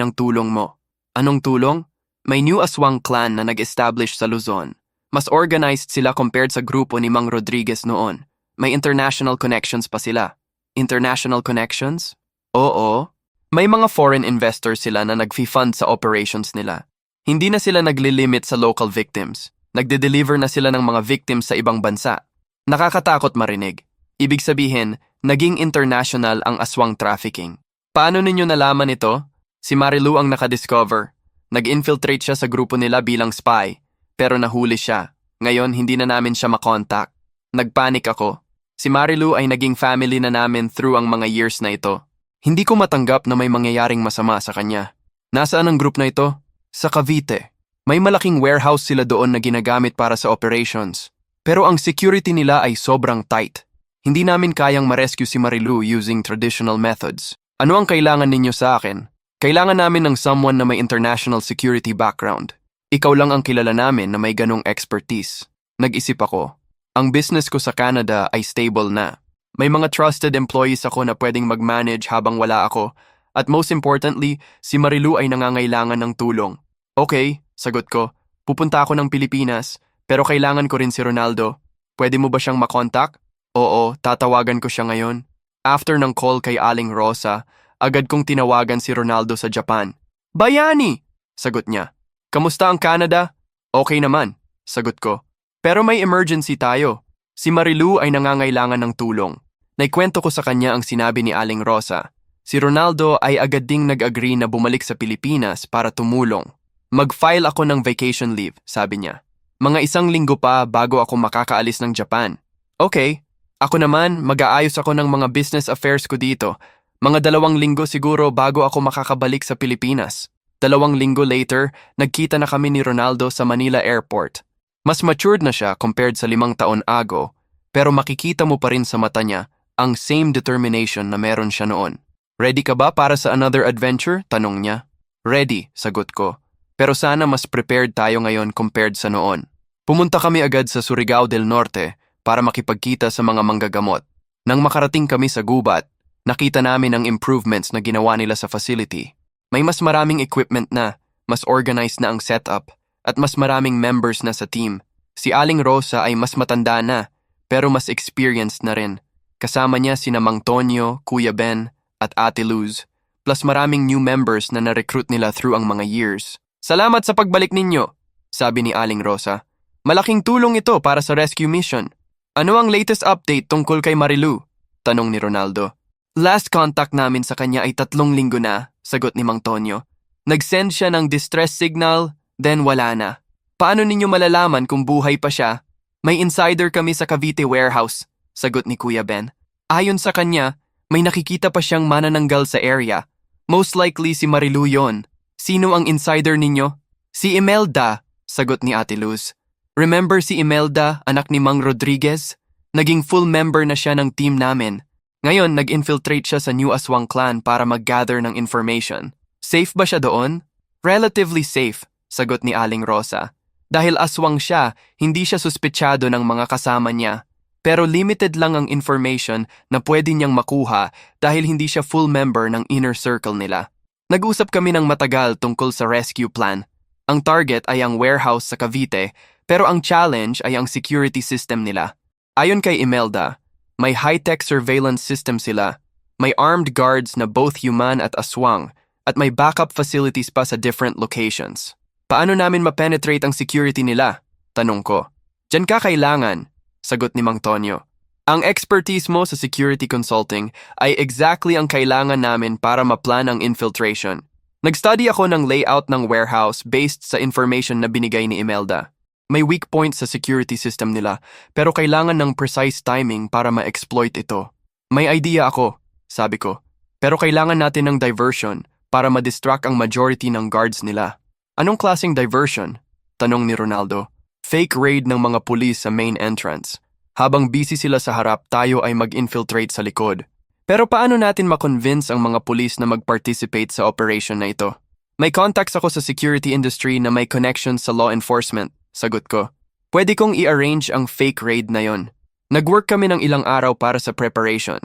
ng tulong mo. Anong tulong? May new aswang clan na nag-establish sa Luzon. Mas organized sila compared sa grupo ni Mang Rodriguez noon. May international connections pa sila. International connections? Oo. May mga foreign investors sila na nag-fund sa operations nila. Hindi na sila naglilimit sa local victims. Nagde-deliver na sila ng mga victims sa ibang bansa. Nakakatakot marinig. Ibig sabihin, naging international ang aswang trafficking. Paano ninyo nalaman ito? Si Marilu ang nakadiscover. Nag-infiltrate siya sa grupo nila bilang spy, pero nahuli siya. Ngayon, hindi na namin siya makontak. Nagpanik ako. Si Marilu ay naging family na namin through ang mga years na ito. Hindi ko matanggap na may mangyayaring masama sa kanya. Nasaan ang group na ito? Sa Cavite. May malaking warehouse sila doon na ginagamit para sa operations. Pero ang security nila ay sobrang tight. Hindi namin kayang ma-rescue si Marilu using traditional methods. Ano ang kailangan ninyo sa akin? Kailangan namin ng someone na may international security background. Ikaw lang ang kilala namin na may ganong expertise. Nag-isip ako. Ang business ko sa Canada ay stable na. May mga trusted employees ako na pwedeng mag-manage habang wala ako. At most importantly, si Marilu ay nangangailangan ng tulong. Okay, sagot ko. Pupunta ako ng Pilipinas, pero kailangan ko rin si Ronaldo. Pwede mo ba siyang makontak? Oo, tatawagan ko siya ngayon. After ng call kay Aling Rosa, agad kong tinawagan si Ronaldo sa Japan. Bayani! Sagot niya. Kamusta ang Canada? Okay naman, sagot ko. Pero may emergency tayo. Si Marilu ay nangangailangan ng tulong. Naikwento ko sa kanya ang sinabi ni Aling Rosa. Si Ronaldo ay agad ding nag-agree na bumalik sa Pilipinas para tumulong. Mag-file ako ng vacation leave, sabi niya. Mga 1 linggo pa bago ako makakaalis ng Japan. Okay, ako naman mag-aayos ako ng mga business affairs ko dito. Mga 2 linggo siguro bago ako makakabalik sa Pilipinas. 2 linggo later, nagkita na kami ni Ronaldo sa Manila Airport. Mas matured na siya compared sa 5 taon ago, pero makikita mo pa rin sa mata niya ang same determination na meron siya noon. Ready ka ba para sa another adventure? Tanong niya. Ready, sagot ko. Pero sana mas prepared tayo ngayon compared sa noon. Pumunta kami agad sa Surigao del Norte para makipagkita sa mga manggagamot. Nang makarating kami sa gubat, nakita namin ang improvements na ginawa nila sa facility. May mas maraming equipment na, mas organized na ang setup, at mas maraming members na sa team. Si Aling Rosa ay mas matanda na, pero mas experienced na rin. Kasama niya sina Mang Tonyo, Kuya Ben, at Ate Luz, plus maraming new members na na-recruit nila through ang mga years. Salamat sa pagbalik ninyo, sabi ni Aling Rosa. Malaking tulong ito para sa rescue mission. Ano ang latest update tungkol kay Marilu? Tanong ni Ronaldo. Last contact namin sa kanya ay 3 linggo na, sagot ni Mang Tonyo. Nag-send siya ng distress signal, then wala na. Paano ninyo malalaman kung buhay pa siya? May insider kami sa Cavite warehouse, sagot ni Kuya Ben. Ayon sa kanya, may nakikita pa siyang manananggal sa area. Most likely si Marilu yon. Sino ang insider ninyo? Si Imelda, sagot ni Ate Luz. Remember si Imelda, anak ni Mang Rodriguez? Naging full member na siya ng team namin. Ngayon, nag-infiltrate siya sa New Aswang Clan para mag-gather ng information. Safe ba siya doon? Relatively safe, sagot ni Aling Rosa. Dahil aswang siya, hindi siya suspetsyado ng mga kasama niya. Pero limited lang ang information na pwede niyang makuha dahil hindi siya full member ng inner circle nila. Nag-usap kami ng matagal tungkol sa rescue plan. Ang target ay ang warehouse sa Cavite, pero ang challenge ay ang security system nila. Ayon kay Imelda, may high-tech surveillance system sila, may armed guards na both human at aswang, at may backup facilities pa sa different locations. Paano namin ma-penetrate ang security nila? Tanong ko. Diyan ka kailangan, sagot ni Mang Tonyo. Ang expertise mo sa security consulting ay exactly ang kailangan namin para ma-plan ang infiltration. Nag-study ako ng layout ng warehouse based sa information na binigay ni Imelda. May weak points sa security system nila, pero kailangan ng precise timing para ma-exploit ito. May idea ako, sabi ko. Pero kailangan natin ng diversion para madistract ang majority ng guards nila. Anong klaseng diversion? Tanong ni Ronaldo. Fake raid ng mga pulis sa main entrance. Habang busy sila sa harap, tayo ay mag-infiltrate sa likod. Pero paano natin makonvince ang mga pulis na mag-participate sa operation na ito? May contacts ako sa security industry na may connections sa law enforcement, sagot ko. Pwede kong i-arrange ang fake raid na yon. Nag-work kami ng ilang araw para sa preparation.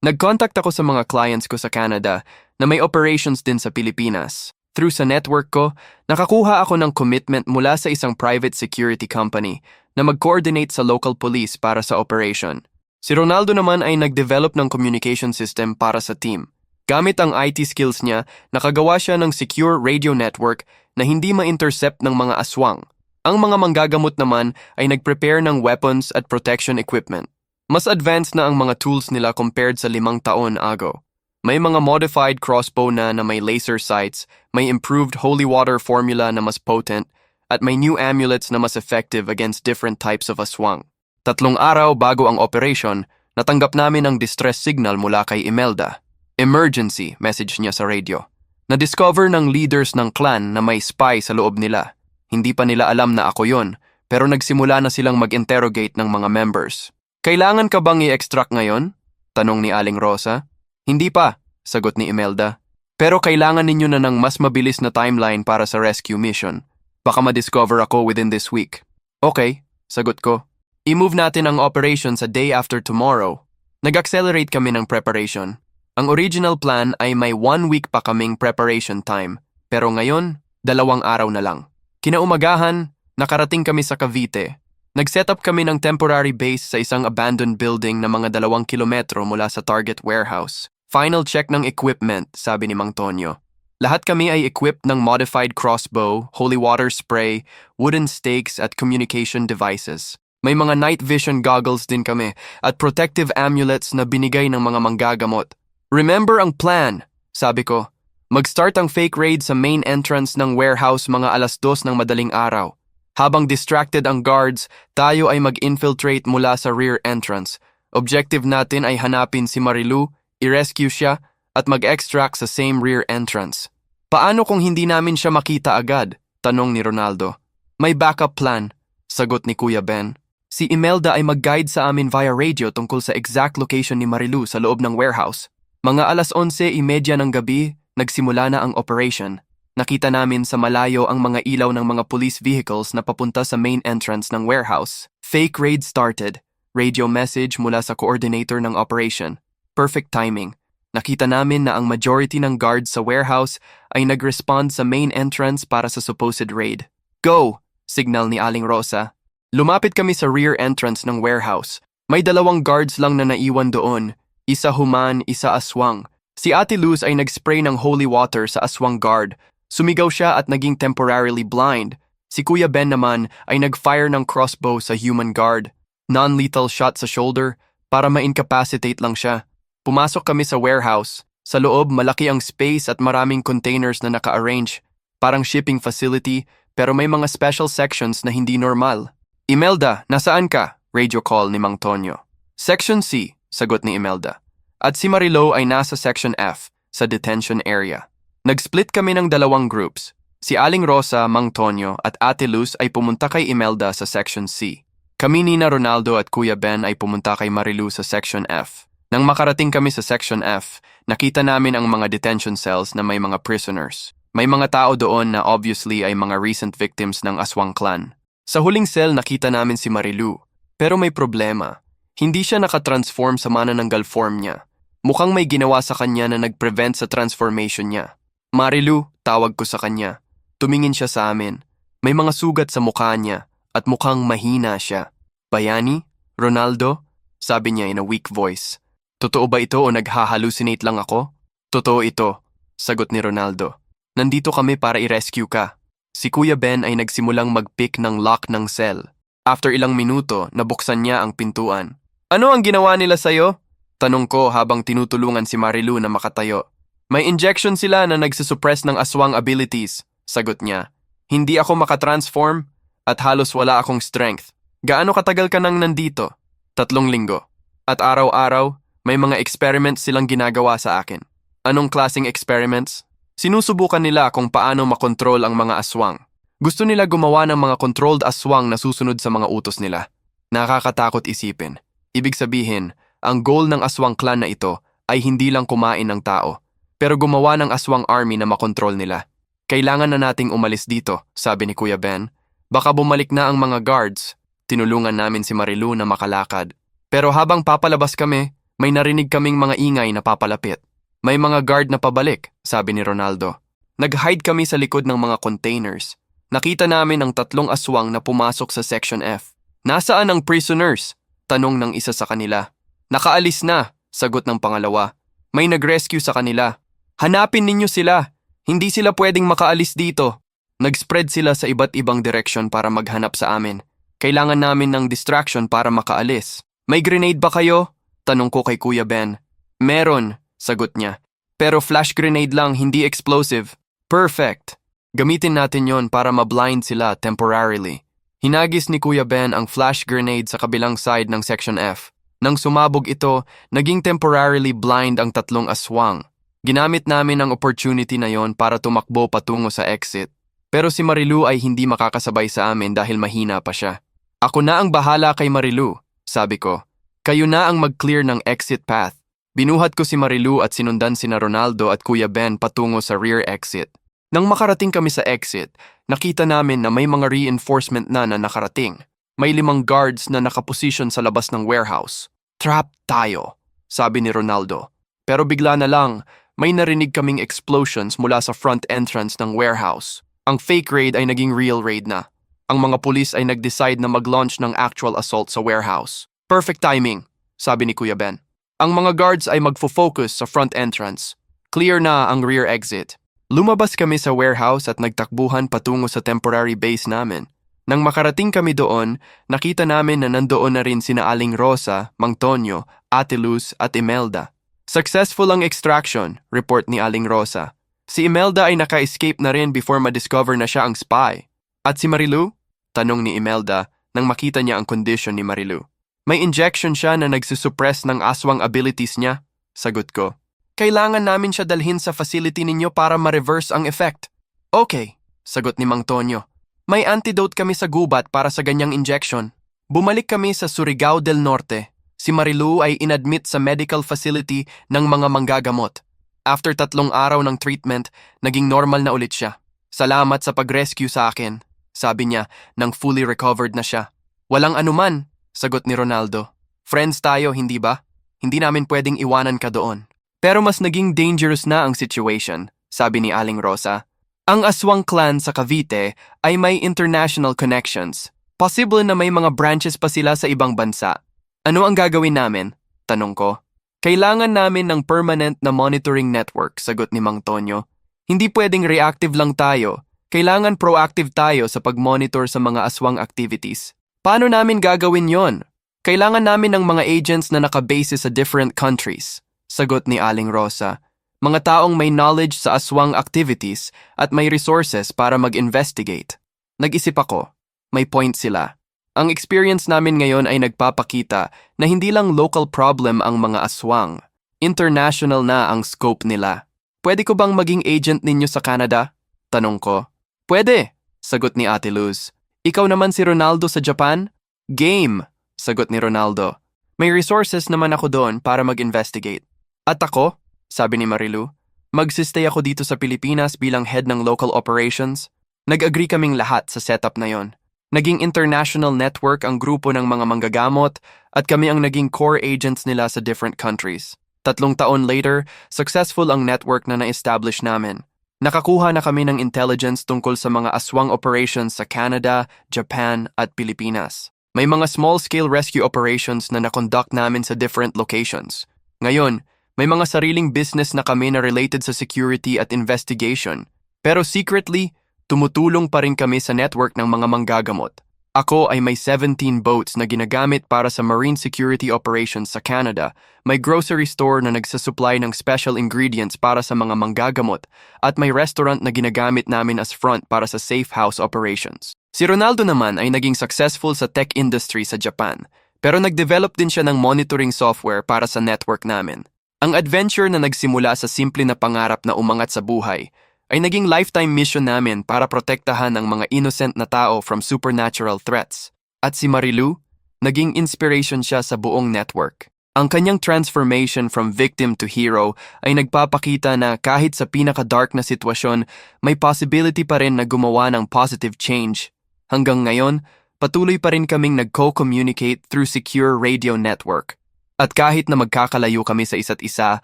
Nag-contact ako sa mga clients ko sa Canada na may operations din sa Pilipinas. Through sa network ko, nakakuha ako ng commitment mula sa isang private security company na mag-coordinate sa local police para sa operation. Si Ronaldo naman ay nag-develop ng communication system para sa team. Gamit ang IT skills niya, nakagawa siya ng secure radio network na hindi ma-intercept ng mga aswang. Ang mga manggagamot naman ay nag-prepare ng weapons at protection equipment. Mas advanced na ang mga tools nila compared sa 5 taon ago. May mga modified crossbow na may laser sights, may improved holy water formula na mas potent, at may new amulets na mas effective against different types of aswang. 3 araw bago ang operation, natanggap namin ang distress signal mula kay Imelda. Emergency, message niya sa radio. Na-discover ng leaders ng clan na may spy sa loob nila. Hindi pa nila alam na ako yon, pero nagsimula na silang mag-interrogate ng mga members. Kailangan ka bang i-extract ngayon? Tanong ni Aling Rosa. Hindi pa, sagot ni Imelda. Pero kailangan ninyo na ng mas mabilis na timeline para sa rescue mission. Baka ma-discover ako within this week. Okay, sagot ko. I-move natin ang operation sa day after tomorrow. Nag-accelerate kami ng preparation. Ang original plan ay may 1 week pa kaming preparation time, pero ngayon, 2 araw na lang. Kinaumagahan, nakarating kami sa Cavite. Nag-set up kami ng temporary base sa isang abandoned building na mga 2 kilometro mula sa target warehouse. Final check ng equipment, sabi ni Mang Tonyo. Lahat kami ay equipped ng modified crossbow, holy water spray, wooden stakes at communication devices. May mga night vision goggles din kami at protective amulets na binigay ng mga manggagamot. Remember ang plan, sabi ko. Mag-start ang fake raid sa main entrance ng warehouse mga 2:00 ng madaling araw. Habang distracted ang guards, tayo ay mag-infiltrate mula sa rear entrance. Objective natin ay hanapin si Marilu, i-rescue siya, at mag-extract sa same rear entrance. Paano kung hindi namin siya makita agad? Tanong ni Ronaldo. May backup plan, sagot ni Kuya Ben. Si Imelda ay mag-guide sa amin via radio tungkol sa exact location ni Marilu sa loob ng warehouse. Mga 11:30 ng gabi, nagsimula na ang operation. Nakita namin sa malayo ang mga ilaw ng mga police vehicles na papunta sa main entrance ng warehouse. Fake raid started. Radio message mula sa coordinator ng operation. Perfect timing. Nakita namin na ang majority ng guards sa warehouse ay nag-respond sa main entrance para sa supposed raid. Go! Signal ni Aling Rosa. Lumapit kami sa rear entrance ng warehouse. May 2 guards lang na naiwan doon. Isa human, isa aswang. Si Ate Luz ay nag-spray ng holy water sa aswang guard. Sumigaw siya at naging temporarily blind. Si Kuya Ben naman ay nag-fire ng crossbow sa human guard. Non-lethal shot sa shoulder para ma-incapacitate lang siya. Pumasok kami sa warehouse. Sa loob, malaki ang space at maraming containers na naka-arrange. Parang shipping facility, pero may mga special sections na hindi normal. Imelda, nasaan ka? Radio call ni Mang Tonyo. Section C, sagot ni Imelda. At si Marilo ay nasa Section F, sa detention area. Nag-split kami ng 2 groups. Si Aling Rosa, Mang Tonyo at Ate Luz ay pumunta kay Imelda sa Section C. Kami ni Ronaldo at Kuya Ben ay pumunta kay Marilu sa Section F. Nang makarating kami sa Section F, nakita namin ang mga detention cells na may mga prisoners. May mga tao doon na obviously ay mga recent victims ng Aswang Clan. Sa huling cell nakita namin si Marilu. Pero may problema. Hindi siya nakatransform sa manananggal form niya. Mukhang may ginawa sa kanya na nag-prevent sa transformation niya. Marilu, tawag ko sa kanya. Tumingin siya sa amin. May mga sugat sa mukha niya at mukhang mahina siya. Bayani? Ronaldo? Sabi niya in a weak voice. Totoo ba ito o naghahalucinate lang ako? Totoo ito, sagot ni Ronaldo. Nandito kami para i-rescue ka. Si Kuya Ben ay nagsimulang mag-pick ng lock ng cell. After ilang minuto, nabuksan niya ang pintuan. Ano ang ginawa nila sa'yo? Tanong ko habang tinutulungan si Marilu na makatayo. May injection sila na nagsusuppress ng aswang abilities, sagot niya. Hindi ako makatransform at halos wala akong strength. Gaano katagal ka nang nandito? 3 linggo. At araw-araw, may mga experiments silang ginagawa sa akin. Anong klaseng experiments? Sinusubukan nila kung paano makontrol ang mga aswang. Gusto nila gumawa ng mga controlled aswang na susunod sa mga utos nila. Nakakatakot isipin. Ibig sabihin, ang goal ng aswang clan na ito ay hindi lang kumain ng tao, pero gumawa ng aswang army na makontrol nila. Kailangan na nating umalis dito, sabi ni Kuya Ben. Baka bumalik na ang mga guards. Tinulungan namin si Marilu na makalakad. Pero habang papalabas kami, may narinig kaming mga ingay na papalapit. May mga guard na pabalik, sabi ni Ronaldo. Nag-hide kami sa likod ng mga containers. Nakita namin ang 3 aswang na pumasok sa Section F. Nasaan ang prisoners? Tanong ng isa sa kanila. Nakaalis na, sagot ng pangalawa. May nag-rescue sa kanila. Hanapin ninyo sila. Hindi sila pwedeng makaalis dito. Nag-spread sila sa iba't ibang direksyon para maghanap sa amin. Kailangan namin ng distraction para makaalis. May grenade ba kayo? Tanong ko kay Kuya Ben. Meron, sagot niya. Pero flash grenade lang, hindi explosive. Perfect. Gamitin natin yon para ma-blind sila temporarily. Hinagis ni Kuya Ben ang flash grenade sa kabilang side ng Section F. Nang sumabog ito, naging temporarily blind ang 3 aswang. Ginamit namin ang opportunity na yon para tumakbo patungo sa exit. Pero si Marilu ay hindi makakasabay sa amin dahil mahina pa siya. Ako na ang bahala kay Marilu, sabi ko. Kayo na ang mag-clear ng exit path. Binuhat ko si Marilu at sinundan sina Ronaldo at Kuya Ben patungo sa rear exit. Nang makarating kami sa exit, nakita namin na may mga reinforcement na nakarating. May 5 guards na nakaposisyon sa labas ng warehouse. Trap tayo, sabi ni Ronaldo. Pero bigla na lang, may narinig kaming explosions mula sa front entrance ng warehouse. Ang fake raid ay naging real raid na. Ang mga pulis ay nag-decide na mag-launch ng actual assault sa warehouse. Perfect timing, sabi ni Kuya Ben. Ang mga guards ay magfo-focus sa front entrance. Clear na ang rear exit. Lumabas kami sa warehouse at nagtakbuhan patungo sa temporary base namin. Nang makarating kami doon, nakita namin na nandoon na rin sina Aling Rosa, Mang Tonyo, Ate Luz at Imelda. Successful ang extraction, report ni Aling Rosa. Si Imelda ay naka-escape na rin before ma-discover na siya ang spy. At si Marilu? Tanong ni Imelda nang makita niya ang condition ni Marilu. May injection siya na nagsusuppress ng aswang abilities niya, sagot ko. Kailangan namin siya dalhin sa facility ninyo para ma-reverse ang effect. Okay, sagot ni Mang Tonyo. May antidote kami sa gubat para sa ganyang injection. Bumalik kami sa Surigao del Norte. Si Marilu ay inadmit sa medical facility ng mga manggagamot. After 3 araw ng treatment, naging normal na ulit siya. Salamat sa pag-rescue sa akin, sabi niya nang fully recovered na siya. Walang anuman, sagot ni Ronaldo. Friends tayo, hindi ba? Hindi namin pwedeng iwanan ka doon. Pero mas naging dangerous na ang situation, sabi ni Aling Rosa. Ang Aswang Clan sa Cavite ay may international connections. Possible na may mga branches pa sila sa ibang bansa. Ano ang gagawin namin? Tanong ko. Kailangan namin ng permanent na monitoring network, sagot ni Mang Tonyo. Hindi pwedeng reactive lang tayo. Kailangan proactive tayo sa pag-monitor sa mga aswang activities. Paano namin gagawin yon? Kailangan namin ng mga agents na nakabase sa different countries, sagot ni Aling Rosa. Mga taong may knowledge sa aswang activities at may resources para mag-investigate. Nag-isip ako, may point sila. Ang experience namin ngayon ay nagpapakita na hindi lang local problem ang mga aswang. International na ang scope nila. Pwede ko bang maging agent ninyo sa Canada? Tanong ko. Pwede, sagot ni Ate Luz. Ikaw naman si Ronaldo sa Japan? Game, sagot ni Ronaldo. May resources naman ako doon para mag-investigate. At ako, sabi ni Marilu, magsistay ako dito sa Pilipinas bilang head ng local operations. Nag-agree kaming lahat sa setup na yon. Naging international network ang grupo ng mga manggagamot at kami ang naging core agents nila sa different countries. 3 taon later, successful ang network na na-establish namin. Nakakuha na kami ng intelligence tungkol sa mga aswang operations sa Canada, Japan at Pilipinas. May mga small-scale rescue operations na na-conduct namin sa different locations. Ngayon, may mga sariling business na kami na related sa security at investigation. Pero secretly, tumutulong pa rin kami sa network ng mga manggagamot. Ako ay may 17 boats na ginagamit para sa marine security operations sa Canada, may grocery store na nagsasupply ng special ingredients para sa mga manggagamot, at may restaurant na ginagamit namin as front para sa safe house operations. Si Ronaldo naman ay naging successful sa tech industry sa Japan, pero nag-develop din siya ng monitoring software para sa network namin. Ang adventure na nagsimula sa simple na pangarap na umangat sa buhay, ay naging lifetime mission namin para protektahan ang mga innocent na tao from supernatural threats. At si Marilu, naging inspiration siya sa buong network. Ang kanyang transformation from victim to hero ay nagpapakita na kahit sa pinaka-dark na sitwasyon, may possibility pa rin na gumawa ng positive change. Hanggang ngayon, patuloy pa rin kaming nag-co-communicate through secure radio network. At kahit na magkakalayo kami sa isa't isa,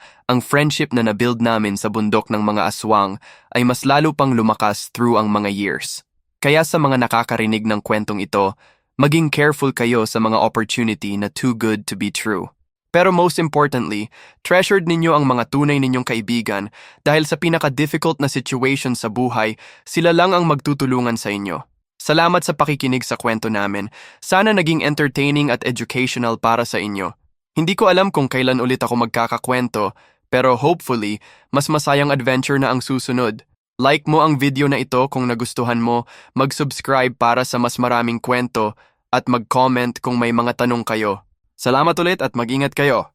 ang friendship na nabuild namin sa bundok ng mga aswang ay mas lalo pang lumakas through ang mga years. Kaya sa mga nakakarinig ng kwentong ito, maging careful kayo sa mga opportunity na too good to be true. Pero most importantly, treasured ninyo ang mga tunay ninyong kaibigan dahil sa pinaka-difficult na situation sa buhay, sila lang ang magtutulungan sa inyo. Salamat sa pakikinig sa kwento namin. Sana naging entertaining at educational para sa inyo. Hindi ko alam kung kailan ulit ako magkakakwento, pero hopefully, mas masayang adventure na ang susunod. Like mo ang video na ito kung nagustuhan mo, mag-subscribe para sa mas maraming kwento, at mag-comment kung may mga tanong kayo. Salamat ulit at mag-ingat kayo.